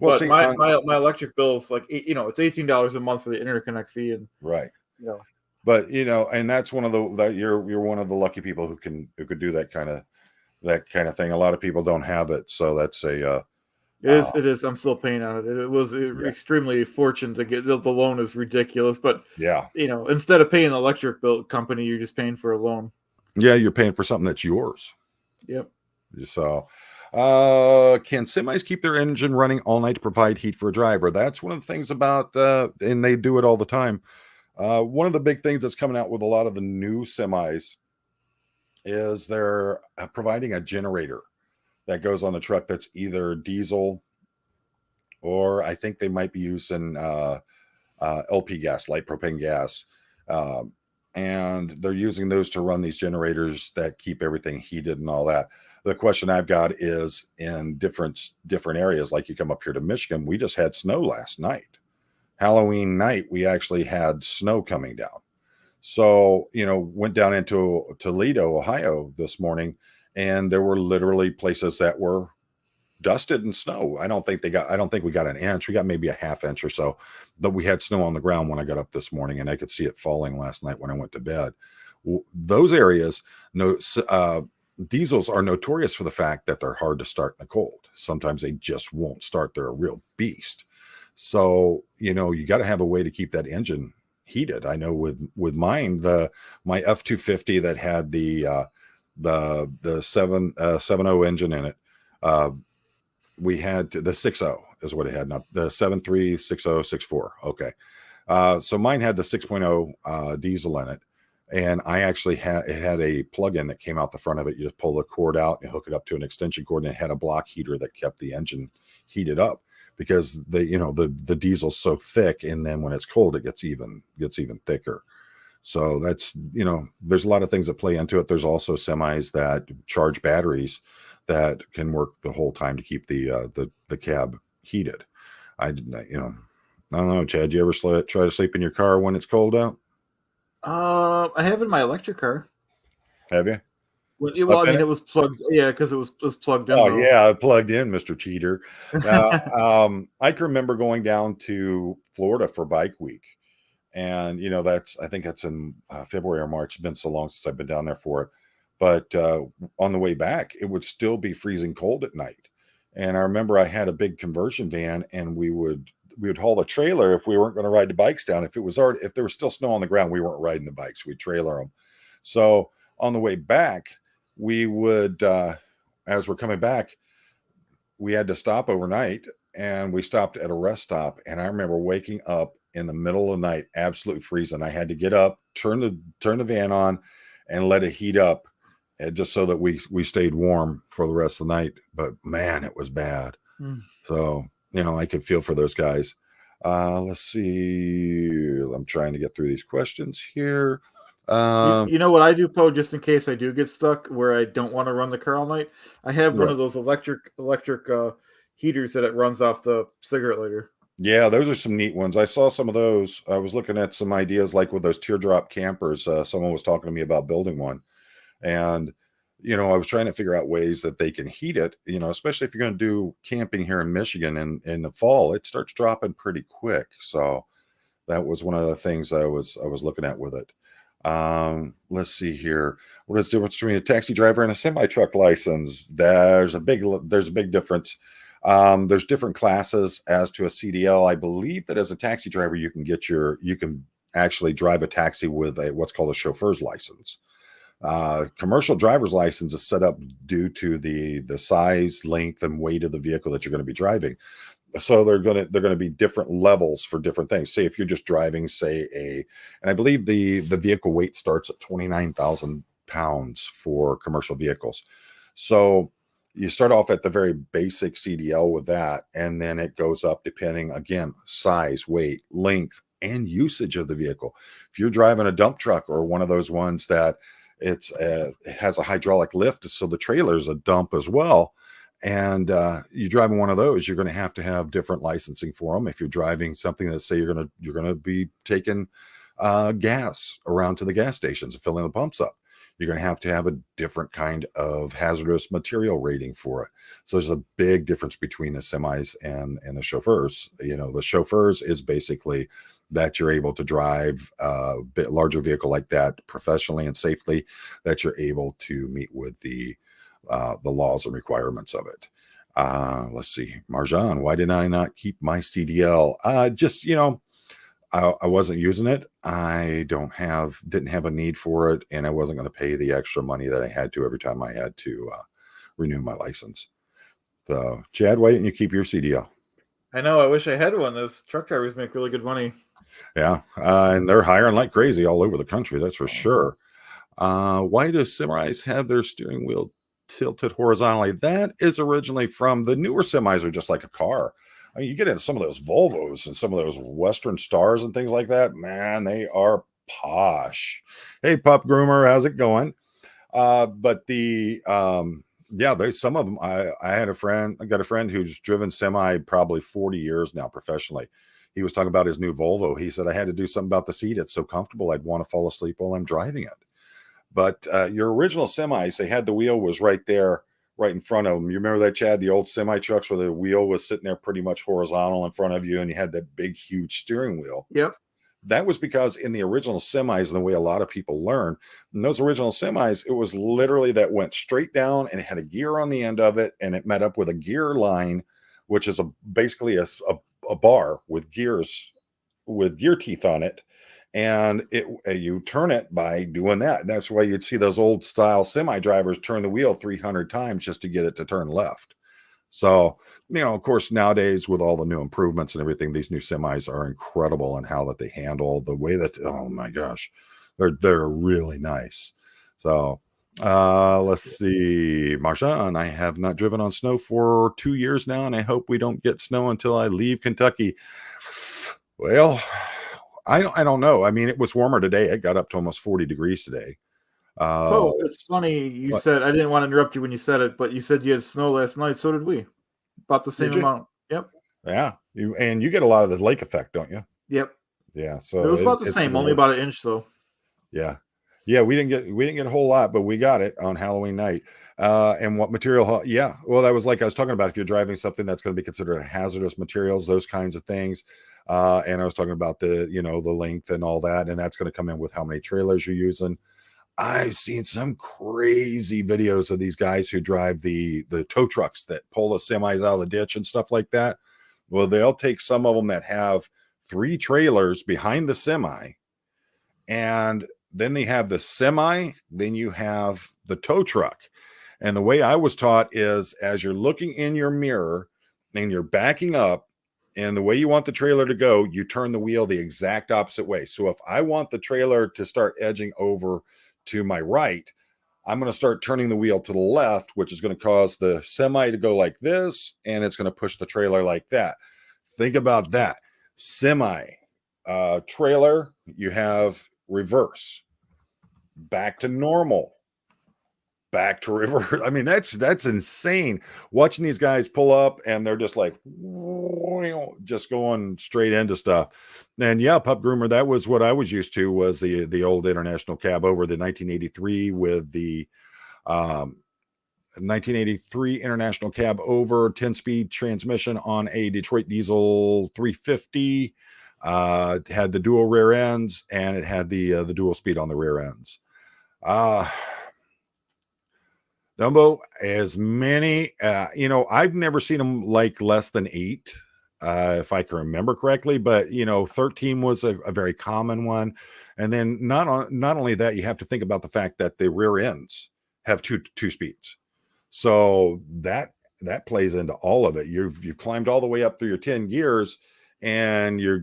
but my electric bill is like, it's $18 a month for the interconnect fee, and but and that's one of you're one of the lucky people who could do that kind of thing. A lot of people don't have it, so that's it is. I'm still paying on it. It was extremely fortunate to get the loan is ridiculous, but instead of paying the electric bill company, you're just paying for a loan. Yeah, you're paying for something that's yours. Yep. So, can semis keep their engine running all night to provide heat for a driver? That's one of the things about, and they do it all the time. One of the big things that's coming out with a lot of the new semis is they're providing a generator that goes on the truck that's either diesel, or I think they might be using LP gas, light propane gas. And they're using those to run these generators that keep everything heated and all that. The question I've got is in different areas, like you come up here to Michigan, we just had snow last night. Halloween night, we actually had snow coming down. So, went down into Toledo, Ohio this morning, and there were literally places that were dusted in snow. I don't think we got an inch. We got maybe a half inch or so, but we had snow on the ground when I got up this morning, and I could see it falling last night when I went to bed. Those areas, diesels are notorious for the fact that they're hard to start in the cold. Sometimes they just won't start. They're a real beast. So, you got to have a way to keep that engine heated. I know with mine, my F-250 that had the 7.0 engine in it, we had the 6.0 is what it had, not the 7.3, 6.0, 6.4. Okay. So mine had the 6.0 diesel in it. And I actually had a plug-in that came out the front of it. You just pull the cord out and hook it up to an extension cord, and it had a block heater that kept the engine heated up, because the diesel's so thick, and then when it's cold, it gets even thicker. So that's, there's a lot of things that play into it. There's also semis that charge batteries that can work the whole time to keep the cab heated. I don't know, Chad, you ever try to sleep in your car when it's cold out? I have in my electric car. Have you? Well, it was plugged. Yeah, because it was plugged in. Oh, yeah, plugged in, Mr. Cheater. I can remember going down to Florida for Bike Week, and I think that's in February or March. It's been so long since I've been down there for it. But on the way back, it would still be freezing cold at night. And I remember I had a big conversion van, and we would haul the trailer if we weren't going to ride the bikes down. If there was still snow on the ground, we weren't riding the bikes. We'd trailer them. So on the way back, we would, as we're coming back, we had to stop overnight and we stopped at a rest stop. And I remember waking up in the middle of the night, absolutely freezing. I had to get up, turn the van on, and let it heat up, just so that we stayed warm for the rest of the night. But man, it was bad. So I could feel for those guys. Let's see. I'm trying to get through these questions here. You know what I do, Poe, just in case I do get stuck where I don't want to run the car all night? I have one of those electric heaters that it runs off the cigarette lighter. Yeah, those are some neat ones. I saw some of those. I was looking at some ideas like with those teardrop campers. Someone was talking to me about building one. And, I was trying to figure out ways that they can heat it, especially if you're going to do camping here in Michigan in the fall, it starts dropping pretty quick. So that was one of the things I was looking at with it. Let's see here. What is the difference between a taxi driver and a semi-truck license? There's a big difference. There's different classes as to a CDL. I believe that as a taxi driver, you can actually drive a taxi with what's called a chauffeur's license. Commercial driver's license is set up due to the size, length, and weight of the vehicle that you're going to be driving. So they're going to be different levels for different things. Say if you're just driving, and I believe the vehicle weight starts at 29,000 pounds for commercial vehicles. So you start off at the very basic CDL with that, and then it goes up depending, again, size, weight, length, and usage of the vehicle. If you're driving a dump truck or one of those ones that it has a hydraulic lift, so the trailer's a dump as well, and you're driving one of those, you're going to have different licensing for them. If you're driving something that, say, you're going to be taking gas around to the gas stations and filling the pumps up, you're going to have a different kind of hazardous material rating for it. So there's a big difference between the semis and the chauffeurs. The chauffeurs is basically that you're able to drive a bit larger vehicle like that professionally and safely, that you're able to meet with the laws and requirements of it. Let's see, Marjan, why did I not keep my CDL? I wasn't using it. I didn't have a need for it, and I wasn't going to pay the extra money that I had to every time I had to renew my license. So, Chad, why didn't you keep your CDL? I know. I wish I had one. Those truck drivers make really good money. Yeah, and they're hiring like crazy all over the country. That's for sure. Why do semis have their steering wheel tilted horizontally? That is originally from the newer semis are just like a car. I mean, you get into some of those Volvos and some of those Western Stars and things like that. Man, they are posh. Hey, Pup Groomer, how's it going? But there's some of them. I got a friend who's driven semi probably 40 years now professionally. He was talking about his new Volvo. He said, I had to do something about the seat. It's so comfortable. I'd want to fall asleep while I'm driving it. But your original semis, they had the wheel was right there, right in front of them. You remember that, Chad, the old semi trucks where the wheel was sitting there pretty much horizontal in front of you, and you had that big, huge steering wheel. Yep. That was because in the original semis, and the way a lot of people learn, in those original semis, it was literally that went straight down, and it had a gear on the end of it, and it met up with a gear line, which is basically a bar with gears, with gear teeth on it. And you turn it by doing that. And that's why you'd see those old style semi drivers turn the wheel 300 times just to get it to turn left. So, of course, nowadays with all the new improvements and everything, these new semis are incredible in how that they handle the way that, oh my gosh, they're really nice. So let's see, Marjan, I have not driven on snow for 2 years now, and I hope we don't get snow until I leave Kentucky. Well, I don't know. I mean, it was warmer today. It got up to almost 40 degrees today. It's funny you said, I didn't want to interrupt you when you said it, but you said you had snow last night. So did we. About the same amount. Yep. Yeah. You get a lot of the lake effect, don't you? Yep. Yeah. So it was about the same, only about an inch though. Yeah. Yeah, we didn't get a whole lot, but we got it on Halloween night. And what material? Yeah. Well, that was like I was talking about. If you're driving something that's going to be considered hazardous materials, those kinds of things. And I was talking about the length and all that, and that's going to come in with how many trailers you're using. I've seen some crazy videos of these guys who drive the tow trucks that pull the semis out of the ditch and stuff like that. Well, they'll take some of them that have 3 trailers behind the semi, and then they have the semi, then you have the tow truck. And the way I was taught is as you're looking in your mirror, and you're backing up, and the way you want the trailer to go, you turn the wheel the exact opposite way. So if I want the trailer to start edging over to my right, I'm going to start turning the wheel to the left, which is going to cause the semi to go like this, and it's going to push the trailer like that. Think about that. Semi, trailer, you have reverse, back to normal, back to reverse. I mean, that's insane. Watching these guys pull up and they're just like just going straight into stuff. And yeah, Pup Groomer, that was what I was used to, was the old International Cab Over, the 1983 with the 1983 International Cab Over 10-speed transmission on a Detroit Diesel 350. Had the dual rear ends, and it had the dual speed on the rear ends. Dumbo, as many, I've never seen them like less than 8, if I can remember correctly, but 13 was a very common one. And then not only that, you have to think about the fact that the rear ends have two speeds. So that plays into all of it. You've climbed all the way up through your 10 gears, and you're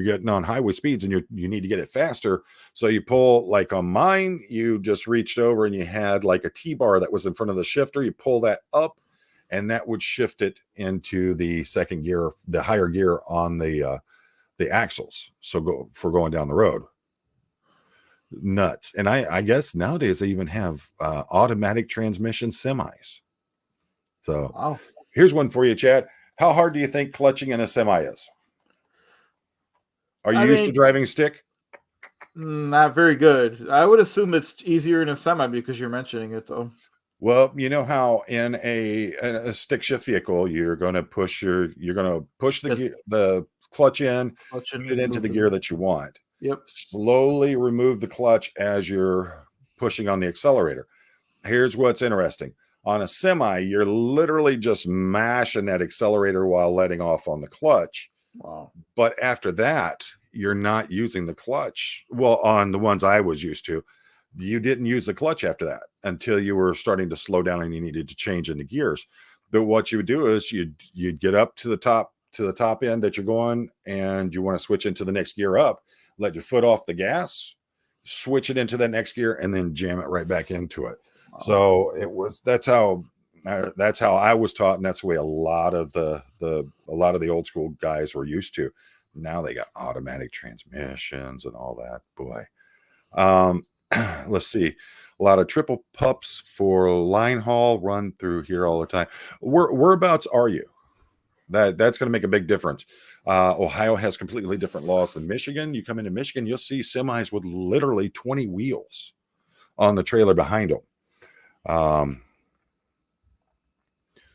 getting on highway speeds, and you need to get it faster. So you pull, like on mine, you just reached over and you had like a T-bar that was in front of the shifter. You pull that up, and that would shift it into the second gear, the higher gear on the axles. So going down the road. Nuts. And I guess nowadays they even have automatic transmission semis. So Wow. Here's one for you, Chad. How hard do you think clutching in a semi is? Are you used to driving stick? Not very good. I would assume it's easier in a semi because you're mentioning it, though. Well, you know how in a stick shift vehicle, you're going to push the clutch in, put it into the gear that you want. Yep. Slowly remove the clutch as you're pushing on the accelerator. Here's what's interesting. On a semi, you're literally just mashing that accelerator while letting off on the clutch. Wow. But after that, you're not using the clutch. Well, on the ones I was used to, you didn't use the clutch after that until you were starting to slow down and you needed to change into gears. But what you would do is you'd get up to the top end that you're going, and you want to switch into the next gear up, let your foot off the gas, switch it into the next gear, and then jam it right back into it. Wow. So that's how I was taught, and that's the way a lot of the old school guys were used to. Now they got automatic transmissions and all that. Boy, let's see. A lot of triple pups for line haul run through here all the time. Whereabouts are you? That's going to make a big difference. Ohio has completely different laws than Michigan. You come into Michigan, you'll see semis with literally 20 wheels on the trailer behind them.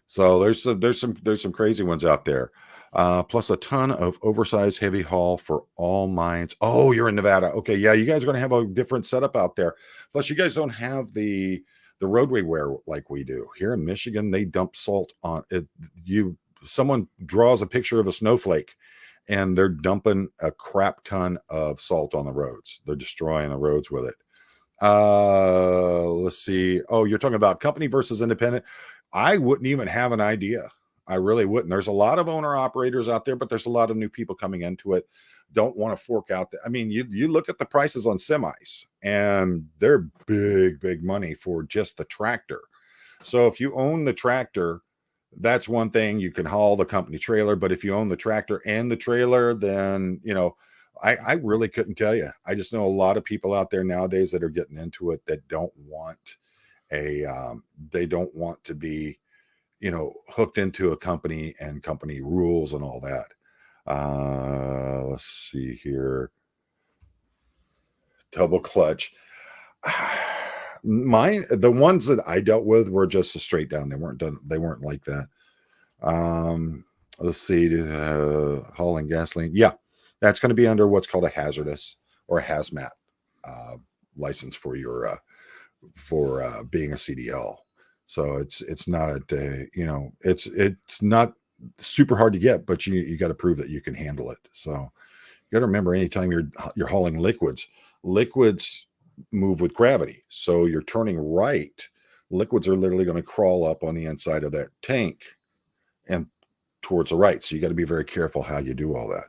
So there's some crazy ones out there. Plus a ton of oversized heavy haul for all mines. Oh, you're in Nevada. Okay, yeah, you guys are going to have a different setup out there. Plus, you guys don't have the roadway wear like we do. Here in Michigan, they dump salt on it. Someone draws a picture of a snowflake, and they're dumping a crap ton of salt on the roads. They're destroying the roads with it. Let's see. Oh, you're talking about company versus independent. I wouldn't even have an idea. I really wouldn't. There's a lot of owner operators out there, but there's a lot of new people coming into it. Don't want to fork out. I mean, you look at the prices on semis, and they're big money for just the tractor. So if you own the tractor, that's one thing. You can haul the company trailer, but if you own the tractor and the trailer, then I really couldn't tell you. I just know a lot of people out there nowadays that are getting into it that don't want they don't want to be hooked into a company and company rules and all that. Let's see here. Double clutch. The ones that I dealt with were just a straight down. They weren't like that. Let's see. Hauling gasoline. Yeah, that's going to be under what's called a hazardous or a hazmat license for your for being a CDL. So it's not it's not super hard to get, but you got to prove that you can handle it. So you got to remember, anytime you're hauling liquids move with gravity. So you're turning right. Liquids are literally going to crawl up on the inside of that tank and towards the right. So you got to be very careful how you do all that.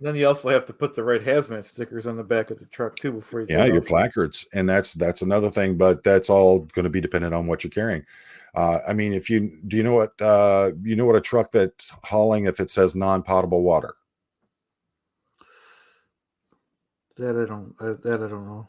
Then you also have to put the right hazmat stickers on the back of the truck too before you Yeah, take your off. placards, and that's another thing, but that's all going to be dependent on what you're carrying. I mean, if you do, you know what a truck that's hauling if it says non-potable water. That I don't know.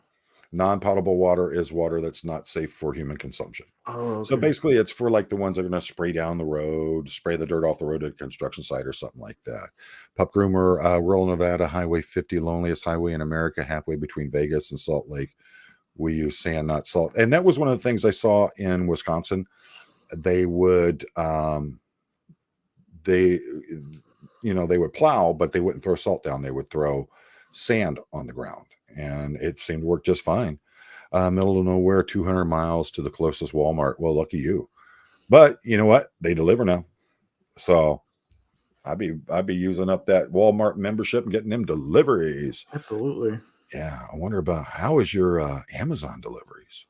Non-potable water is water that's not safe for human consumption. Oh, So okay. basically, it's for like the ones that are going to spray down the road, spray the dirt off the road at a construction site or something like that. Pup Groomer, rural Nevada, Highway 50, loneliest highway in America, halfway between Vegas and Salt Lake. We use sand, not salt. And that was one of the things I saw in Wisconsin. They would, they would plow, but they wouldn't throw salt down. They would throw sand on the ground, and it seemed to work just fine. Middle of nowhere, 200 miles to the closest Walmart. Well, lucky you. But you know what? They deliver now. So I'd be using up that Walmart membership and getting them deliveries. Absolutely. Yeah, I wonder about how is your Amazon deliveries?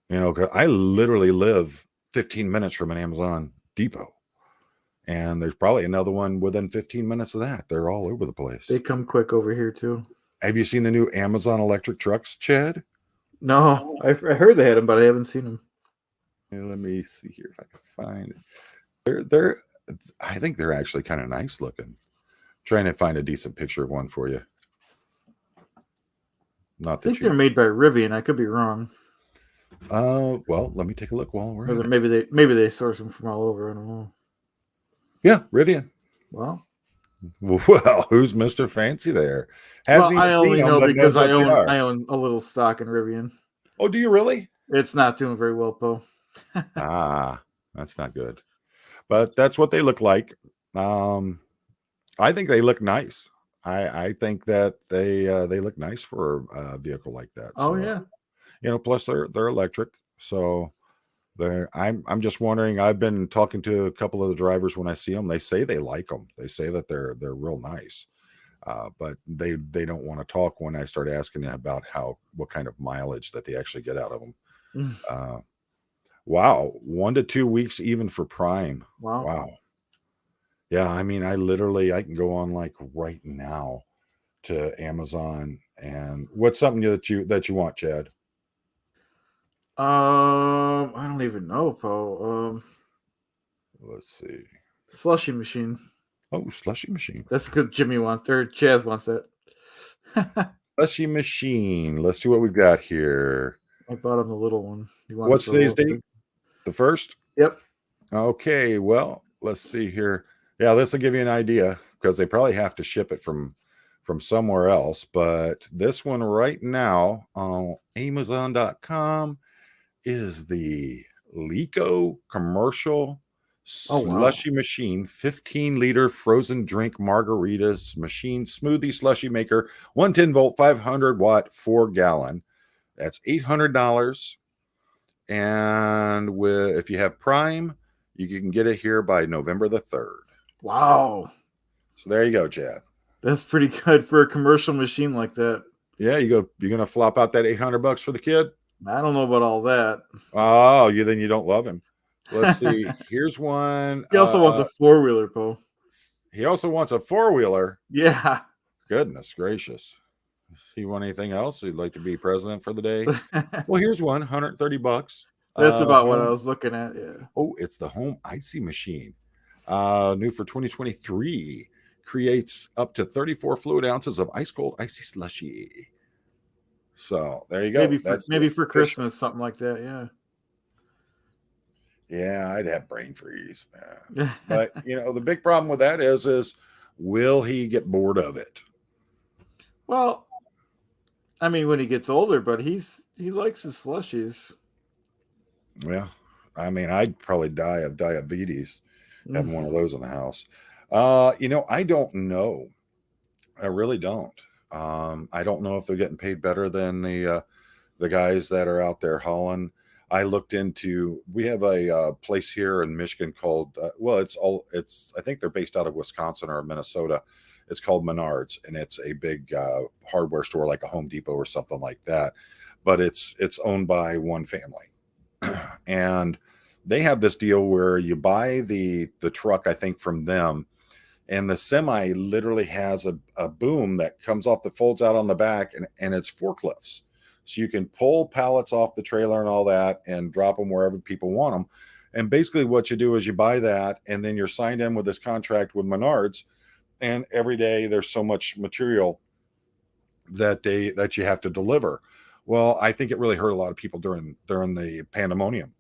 Because I literally live 15 minutes from an Amazon depot, and there's probably another one within 15 minutes of that. They're all over the place. They come quick over here too. Have you seen the new Amazon electric trucks, Chad? No, I heard they had them, but I haven't seen them. Let me see here if I can find it. They're I think they're actually kind of nice looking. Trying to find a decent picture of one for you. Not I that think they're made by Rivian. I could be wrong. Well, let me take a look while we're Or at it. maybe they source them from all over. I don't know. Yeah, Rivian. Well, Well, who's Mr. Fancy there? Hasn't I even only seen them, know but because knows what they are. I own a little stock in Rivian. Oh, do you really? It's not doing very well, Poe. That's not good. But that's what they look like. I think they look nice. I think that they look nice for a vehicle like that. Oh So, yeah. plus they're electric. So I'm just wondering. I've been talking to a couple of the drivers when I see them. They say they like them. They say that they're real nice. But they don't want to talk when I start asking them about what kind of mileage that they actually get out of them. Wow, 1 to 2 weeks even for Prime. Wow. Yeah, I mean, I can go on like right now to Amazon. And what's something that you want, Chad? I don't even know, Poe. Let's see. Slushy machine. Oh, slushy machine. That's because Jimmy wants or Chaz wants that. Slushy machine. Let's see what we've got here. I bought him the little one. What's today's date? The 1st? Yep. Okay, well, let's see here. Yeah, this will give you an idea because they probably have to ship it from somewhere else. But this one right now on Amazon.com is the Lico commercial slushy machine, 15-liter frozen drink margaritas machine, smoothie slushy maker, 110 volt, 500 watt, 4-gallon. That's $800. And if you have Prime, you can get it here by November the 3rd. Wow. So there you go, Chad. That's pretty good for a commercial machine like that. Yeah, you're gonna flop out that $800 for the kid? I don't know about all that. Oh, then you don't love him. Let's see. Here's one. He also wants a 4-wheeler, Poe. He also wants a 4-wheeler. Yeah. Goodness gracious. He want anything else? He'd like to be president for the day. Well, here's one, $130. That's about what I was looking at. Yeah. Oh, it's the Home Icy Machine. New for 2023. Creates up to 34 fluid ounces of ice cold icy slushy. So there you go. Maybe for Christmas, something like that. Yeah. Yeah, I'd have brain freeze, man. But the big problem with that is will he get bored of it? Well, I mean, when he gets older, but he likes his slushies. Yeah, I mean, I'd probably die of diabetes having one of those in the house. I don't know. I really don't. I don't know if they're getting paid better than the guys that are out there hauling. I looked into. We have a place here in Michigan called. I think they're based out of Wisconsin or Minnesota. It's called Menards, and it's a big hardware store like a Home Depot or something like that. But it's owned by one family, and They have this deal where you buy the truck, I think, from them, and the semi literally has a boom that comes off that folds out on the back, and it's forklifts. So you can pull pallets off the trailer and all that and drop them wherever people want them. And basically what you do is you buy that, and then you're signed in with this contract with Menards, and every day there's so much material that you have to deliver. Well, I think it really hurt a lot of people during the pandemonium.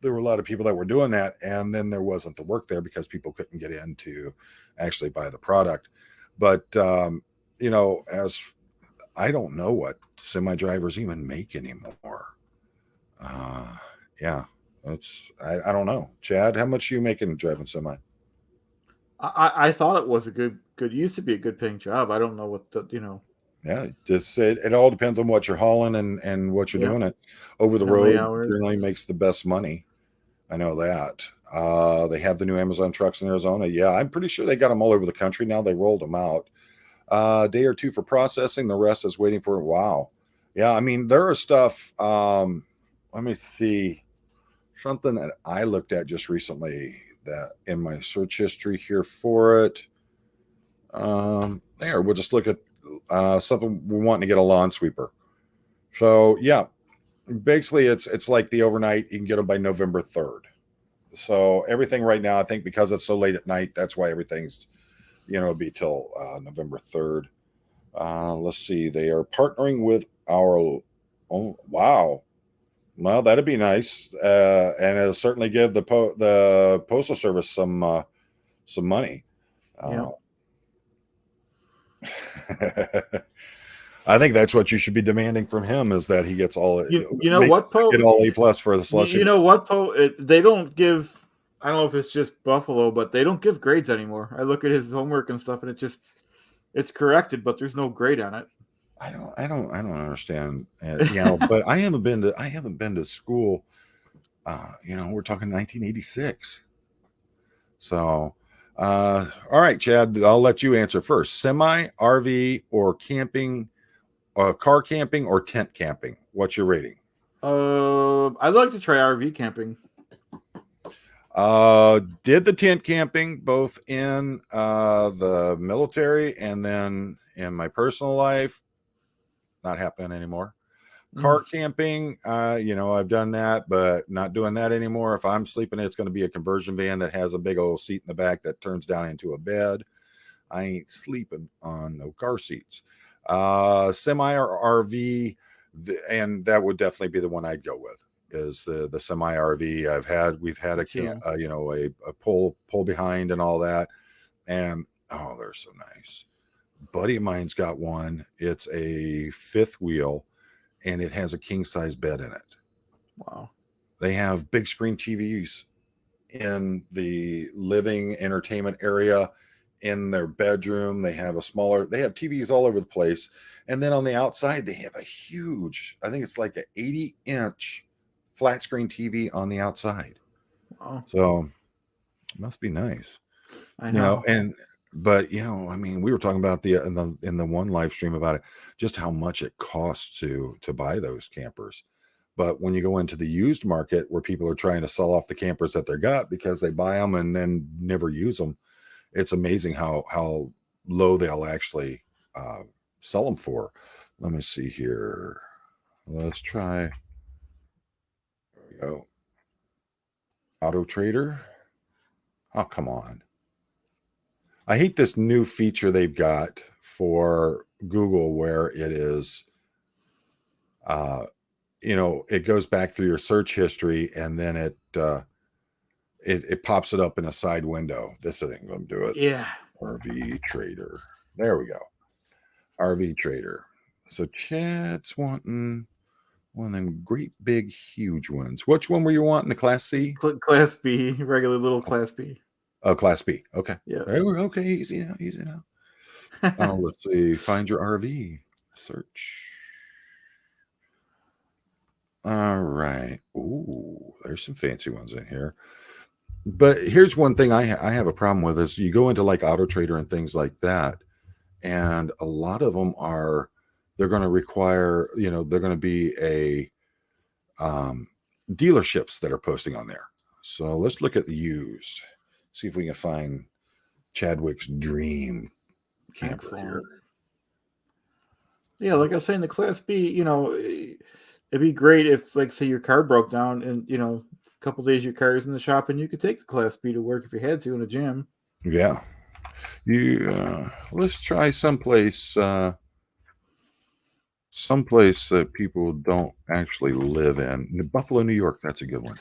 There were a lot of people that were doing that, and then there wasn't the work there because people couldn't get in to actually buy the product. But as I don't know what semi drivers even make anymore. Yeah, I don't know. Chad, how much are you making driving semi? I thought it was a good used to be a good paying job. I don't know what Yeah, just it all depends on what you're hauling and what you're doing. It over the how many road hours. generally makes the best money. I know that. They have the new Amazon trucks in Arizona. Yeah, I'm pretty sure they got them all over the country now. They rolled them out. A day or two for processing. The rest is waiting for it. Wow. Yeah, I mean, there are stuff. Let me see. Something that I looked at just recently that in my search history here for it. There, we'll just look at something we're wanting to get a lawn sweeper. So yeah, basically it's like the overnight. You can get them by November 3rd. So everything right now, I think because it's so late at night, that's why everything's be till November 3rd. Let's see. They are partnering with our. Oh wow. Well, that'd be nice, and it'll certainly give the postal service some money. Yeah. I think that's what you should be demanding from him is that he gets all. You know what, Poe? Get all A+ for the slushy. You know what, Poe? They don't give. I don't know if it's just Buffalo, but they don't give grades anymore. I look at his homework and stuff, and it's corrected, but there's no grade on it. I don't understand. But I haven't been to school. We're talking 1986. So, all right, Chad, I'll let you answer first. Semi, RV, or camping, car camping, or tent camping? What's your rating? I'd like to try RV camping. Did the tent camping both in the military and then in my personal life. Not happening anymore. Car camping, I've done that, but not doing that anymore. If I'm sleeping, it's going to be a conversion van that has a big old seat in the back that turns down into a bed. I ain't sleeping on no car seats. Semi or RV, and that would definitely be the one I'd go with. Is the semi RV. We've had a pull behind and all that, and they're so nice. Buddy of mine's got one. It's a fifth wheel, and it has a king size bed in it. Wow. They have big screen TVs in the living entertainment area. In their bedroom, they have TVs all over the place. And then on the outside, they have a huge, I think it's like an 80-inch flat screen TV on the outside. Wow. So it must be nice. I know. But we were talking about in the one live stream about it, just how much it costs to buy those campers. But when you go into the used market where people are trying to sell off the campers that they got because they buy them and then never use them, it's amazing how low they'll actually sell them for. Let me see here. Let's try. There we go. Auto Trader. Oh, come on. I hate this new feature they've got for Google where it is, it goes back through your search history and then it pops it up in a side window. This isn't going to do it. Yeah. RV Trader. There we go. RV Trader. So Chad's wanting one of them great big huge ones. Which one were you wanting? The Class C? Class B, regular little Class B. Oh, Class B. Okay. Yeah. Okay. Easy now. Let's see. Find your RV. Search. All right. Ooh, there's some fancy ones in here. But here's one thing I have a problem with is you go into like Auto Trader and things like that, and a lot of them they're going to require, they're going to be dealerships that are posting on there. So let's look at the used. See if we can find Chadwick's dream camper here. Excellent. Yeah, like I was saying, the Class B, it'd be great if, like, say your car broke down and, a couple days your car is in the shop and you could take the Class B to work if you had to in a gym. Yeah. Let's try someplace that people don't actually live in. Buffalo, New York, that's a good one.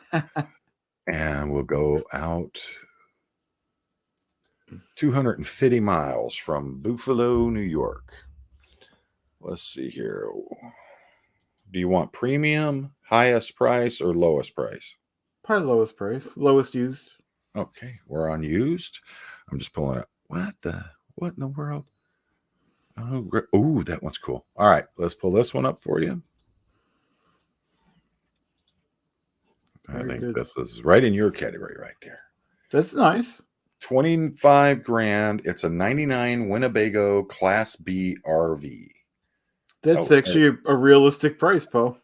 And we'll go out 250 miles from Buffalo, New York. Let's see here. Do you want premium, highest price, or lowest price? Probably lowest price, lowest used. Okay, we're on used. I'm just pulling up. What in the world? Oh, that one's cool. All right, let's pull this one up for you. I think this is right in your category right there. That's nice. 25 grand. It's a 99 Winnebago Class B RV. That's actually a realistic price, Poe.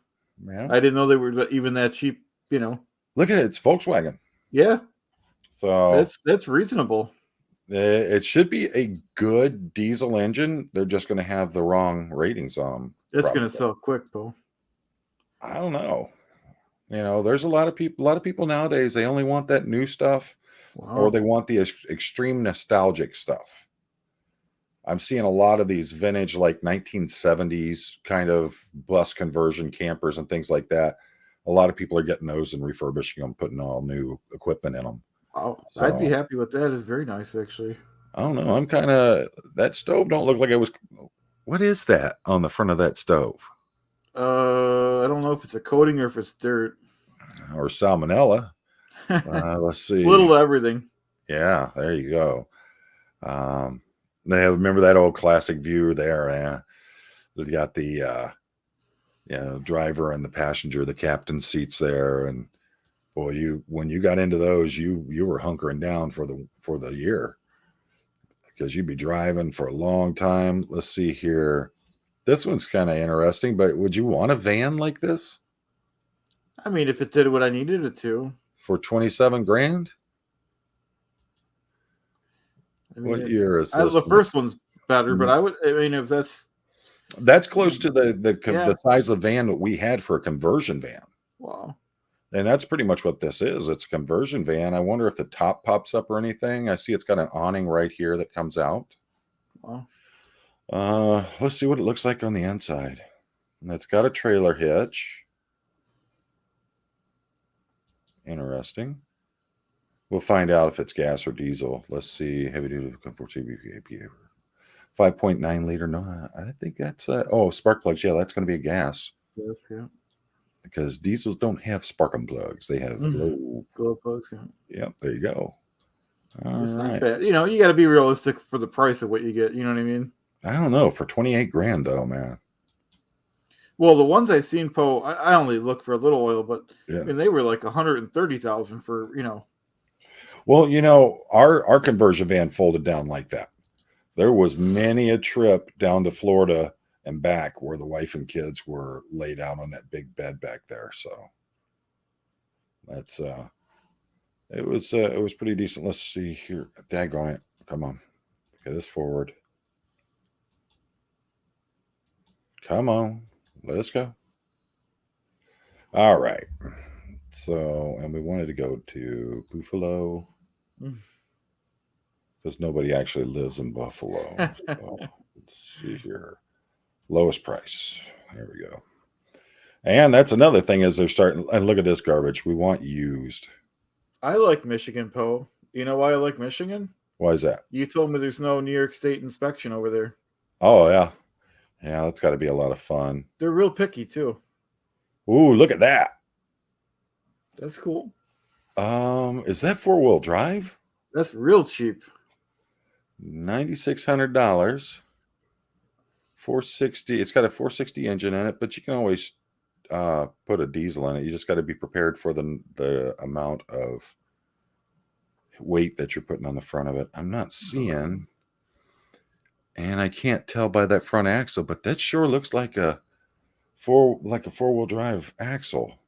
Yeah. I didn't know they were even that cheap, Look at it. It's Volkswagen. Yeah. So that's reasonable. It should be a good diesel engine. They're just going to have the wrong ratings on them. It's going to sell quick, Poe. I don't know. There's a lot of people nowadays, they only want that new stuff. Wow. Or they want the extreme nostalgic stuff. I'm seeing a lot of these vintage, like 1970s kind of bus conversion campers and things like that. A lot of people are getting those and refurbishing them, putting all new equipment in them. Oh, so, I'd be happy with that. It's very nice, actually. I don't know. That stove don't look like it was. What is that on the front of that stove? I don't know if it's a coating or if it's dirt. Or salmonella. Let's see. Little everything. Yeah, there you go. Remember that old classic view there? They got the driver and the passenger, the captain seats there, and boy, when you got into those, you were hunkering down for the year because you'd be driving for a long time. Let's see here. This one's kind of interesting, but would you want a van like this? I mean, if it did what I needed it to. For 27 grand? I mean, what year is this? The first one's better, but if that's close to the size of the van that we had for a conversion van. Wow. And that's pretty much what this is. It's a conversion van. I wonder if the top pops up or anything. I see it's got an awning right here that comes out. Wow. Let's see what it looks like on the inside. It's got a trailer hitch. Interesting. We'll find out if it's gas or diesel. Let's see. Heavy duty comfort 5.9 liter. No, I think that's spark plugs. Yeah, that's going to be a gas. Yes, yeah. Because diesels don't have sparking plugs. They have glow plugs. Yeah. Yep, there you go. It's not bad. You got to be realistic for the price of what you get. You know what I mean? I don't know. For 28 grand though, man. Well, the ones I seen, Poe, I only look for a little oil, but they were like 130,000 for, Well, our conversion van folded down like that. There was many a trip down to Florida and back where the wife and kids were laid out on that big bed back there. So that's it was pretty decent. Let's see here. Daggone it. Come on. Get us forward. Come on. Let's go. All right. So, and we wanted to go to Buffalo because nobody actually lives in Buffalo. So, let's see here. Lowest price. There we go. And that's another thing is they're starting, and look at this garbage. We want used. I like Michigan, Poe. You know why I like Michigan? Why is that? You told me there's no New York State inspection over there. Oh, yeah. Yeah, that's got to be a lot of fun. They're real picky, too. Ooh, look at that. That's cool. Is that 4-wheel drive? That's real cheap. $9,600. 460. It's got a 460 engine in it, but you can always put a diesel in it. You just got to be prepared for the amount of weight that you're putting on the front of it. I'm not seeing, and I can't tell by that front axle, but that sure looks like a four-wheel drive axle.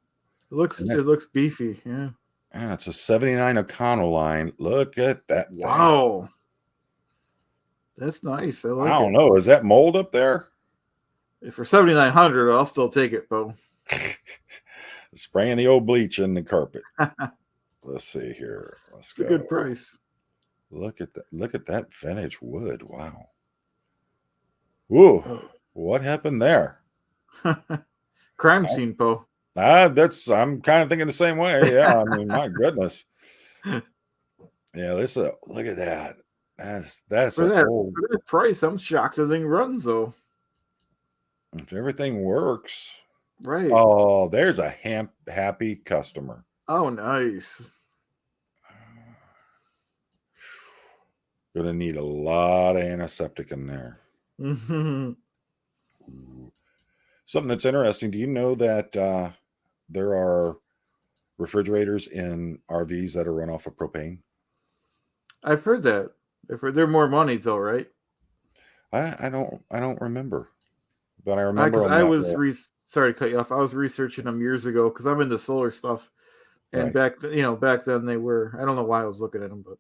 It And looks beefy. Yeah. it's a 79 O'Connell line. Look at that thing. Wow. That's nice. I I like don't it. know. Is that mold up there? If for 7,900, I'll still take it, Bo. Spraying the old bleach in the carpet. Let's see here. Let's It's a go. good price. Look at that. Look at that vintage wood. Wow. Whoa. Oh. What happened there? Crime scene, Bo. I'm kind of thinking the same way. Yeah. I mean, my goodness. Yeah, look at that. That's For an old. that price, I'm shocked the thing runs though. If everything works. Right. Oh, there's a happy customer. Oh, nice. Gonna need a lot of antiseptic in there. Mm-hmm. Something that's interesting. Do you know that there are refrigerators in RVs that are run off of propane? I've heard that. They're more money though, right? I don't remember, but I remember Because on I that. was sorry to cut you off. I was researching them years ago because I'm into solar stuff, and Right. back then they were. I don't know why I was looking at them, but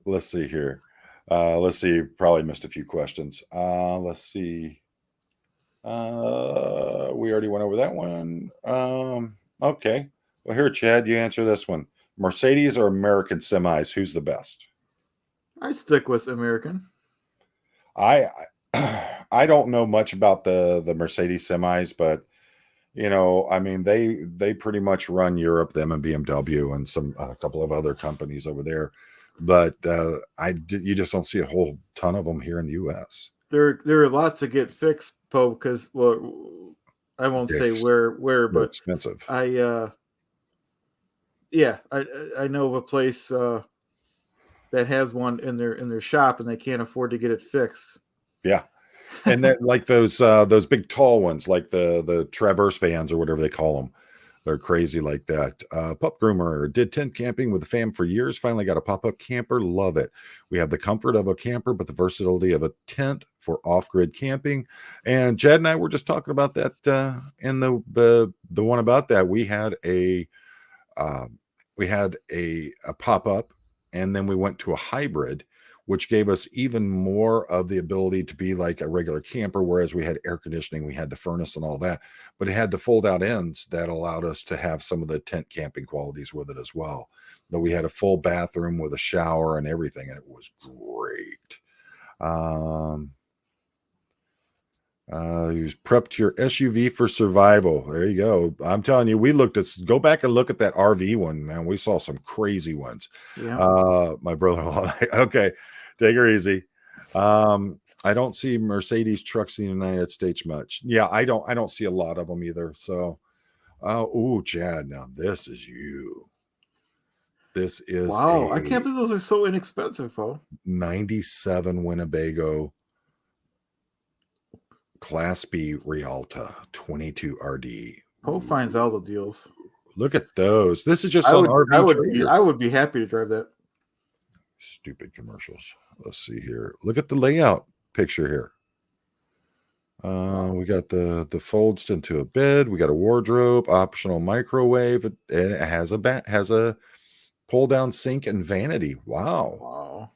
Let's see here. Let's see. Probably missed a few questions. Let's see. We already went over that one. Okay. Well, here, Chad, you answer this one. Mercedes or American semis? Who's the best? I stick with American. I I don't know much about the Mercedes semis, but I mean they pretty much run Europe, them and BMW and a couple of other companies over there. But you just don't see a whole ton of them here in the U.S. There are lots to get fixed, Poe, because I won't say where, They're but expensive. I know of a place that has one in their shop, and they can't afford to get it fixed. Yeah, and that like those big tall ones, like the Traverse vans or whatever they call them. They're crazy like that. Pup Groomer did tent camping with the fam for years. Finally got a pop-up camper. Love it. We have the comfort of a camper, but the versatility of a tent for off-grid camping. And Chad and I were just talking about that in the one about that. We had a pop-up, and then we went to a hybrid, which gave us even more of the ability to be like a regular camper, whereas we had air conditioning, we had the furnace and all that, but it had the fold-out ends that allowed us to have some of the tent camping qualities with it as well. But we had a full bathroom with a shower and everything, and it was great. You prepped your SUV for survival. There you go. I'm telling you, go back and look at that RV one, man. We saw some crazy ones. Yeah. My brother-in-law, okay, take her easy. I don't see Mercedes trucks in the United States much. Yeah, I don't see a lot of them either. So, Chad, now this is you. This is wow. I can't believe those are so inexpensive, Poe. 97 Winnebago Class B Rialta 22 RD. Poe finds all the deals. Look at those. This is just on RV. I would be happy to drive that. Stupid commercials. Let's see here. Look at the layout picture here. We got the folds into a bed. We got a wardrobe, optional microwave, and it has a pull down sink and vanity. Wow.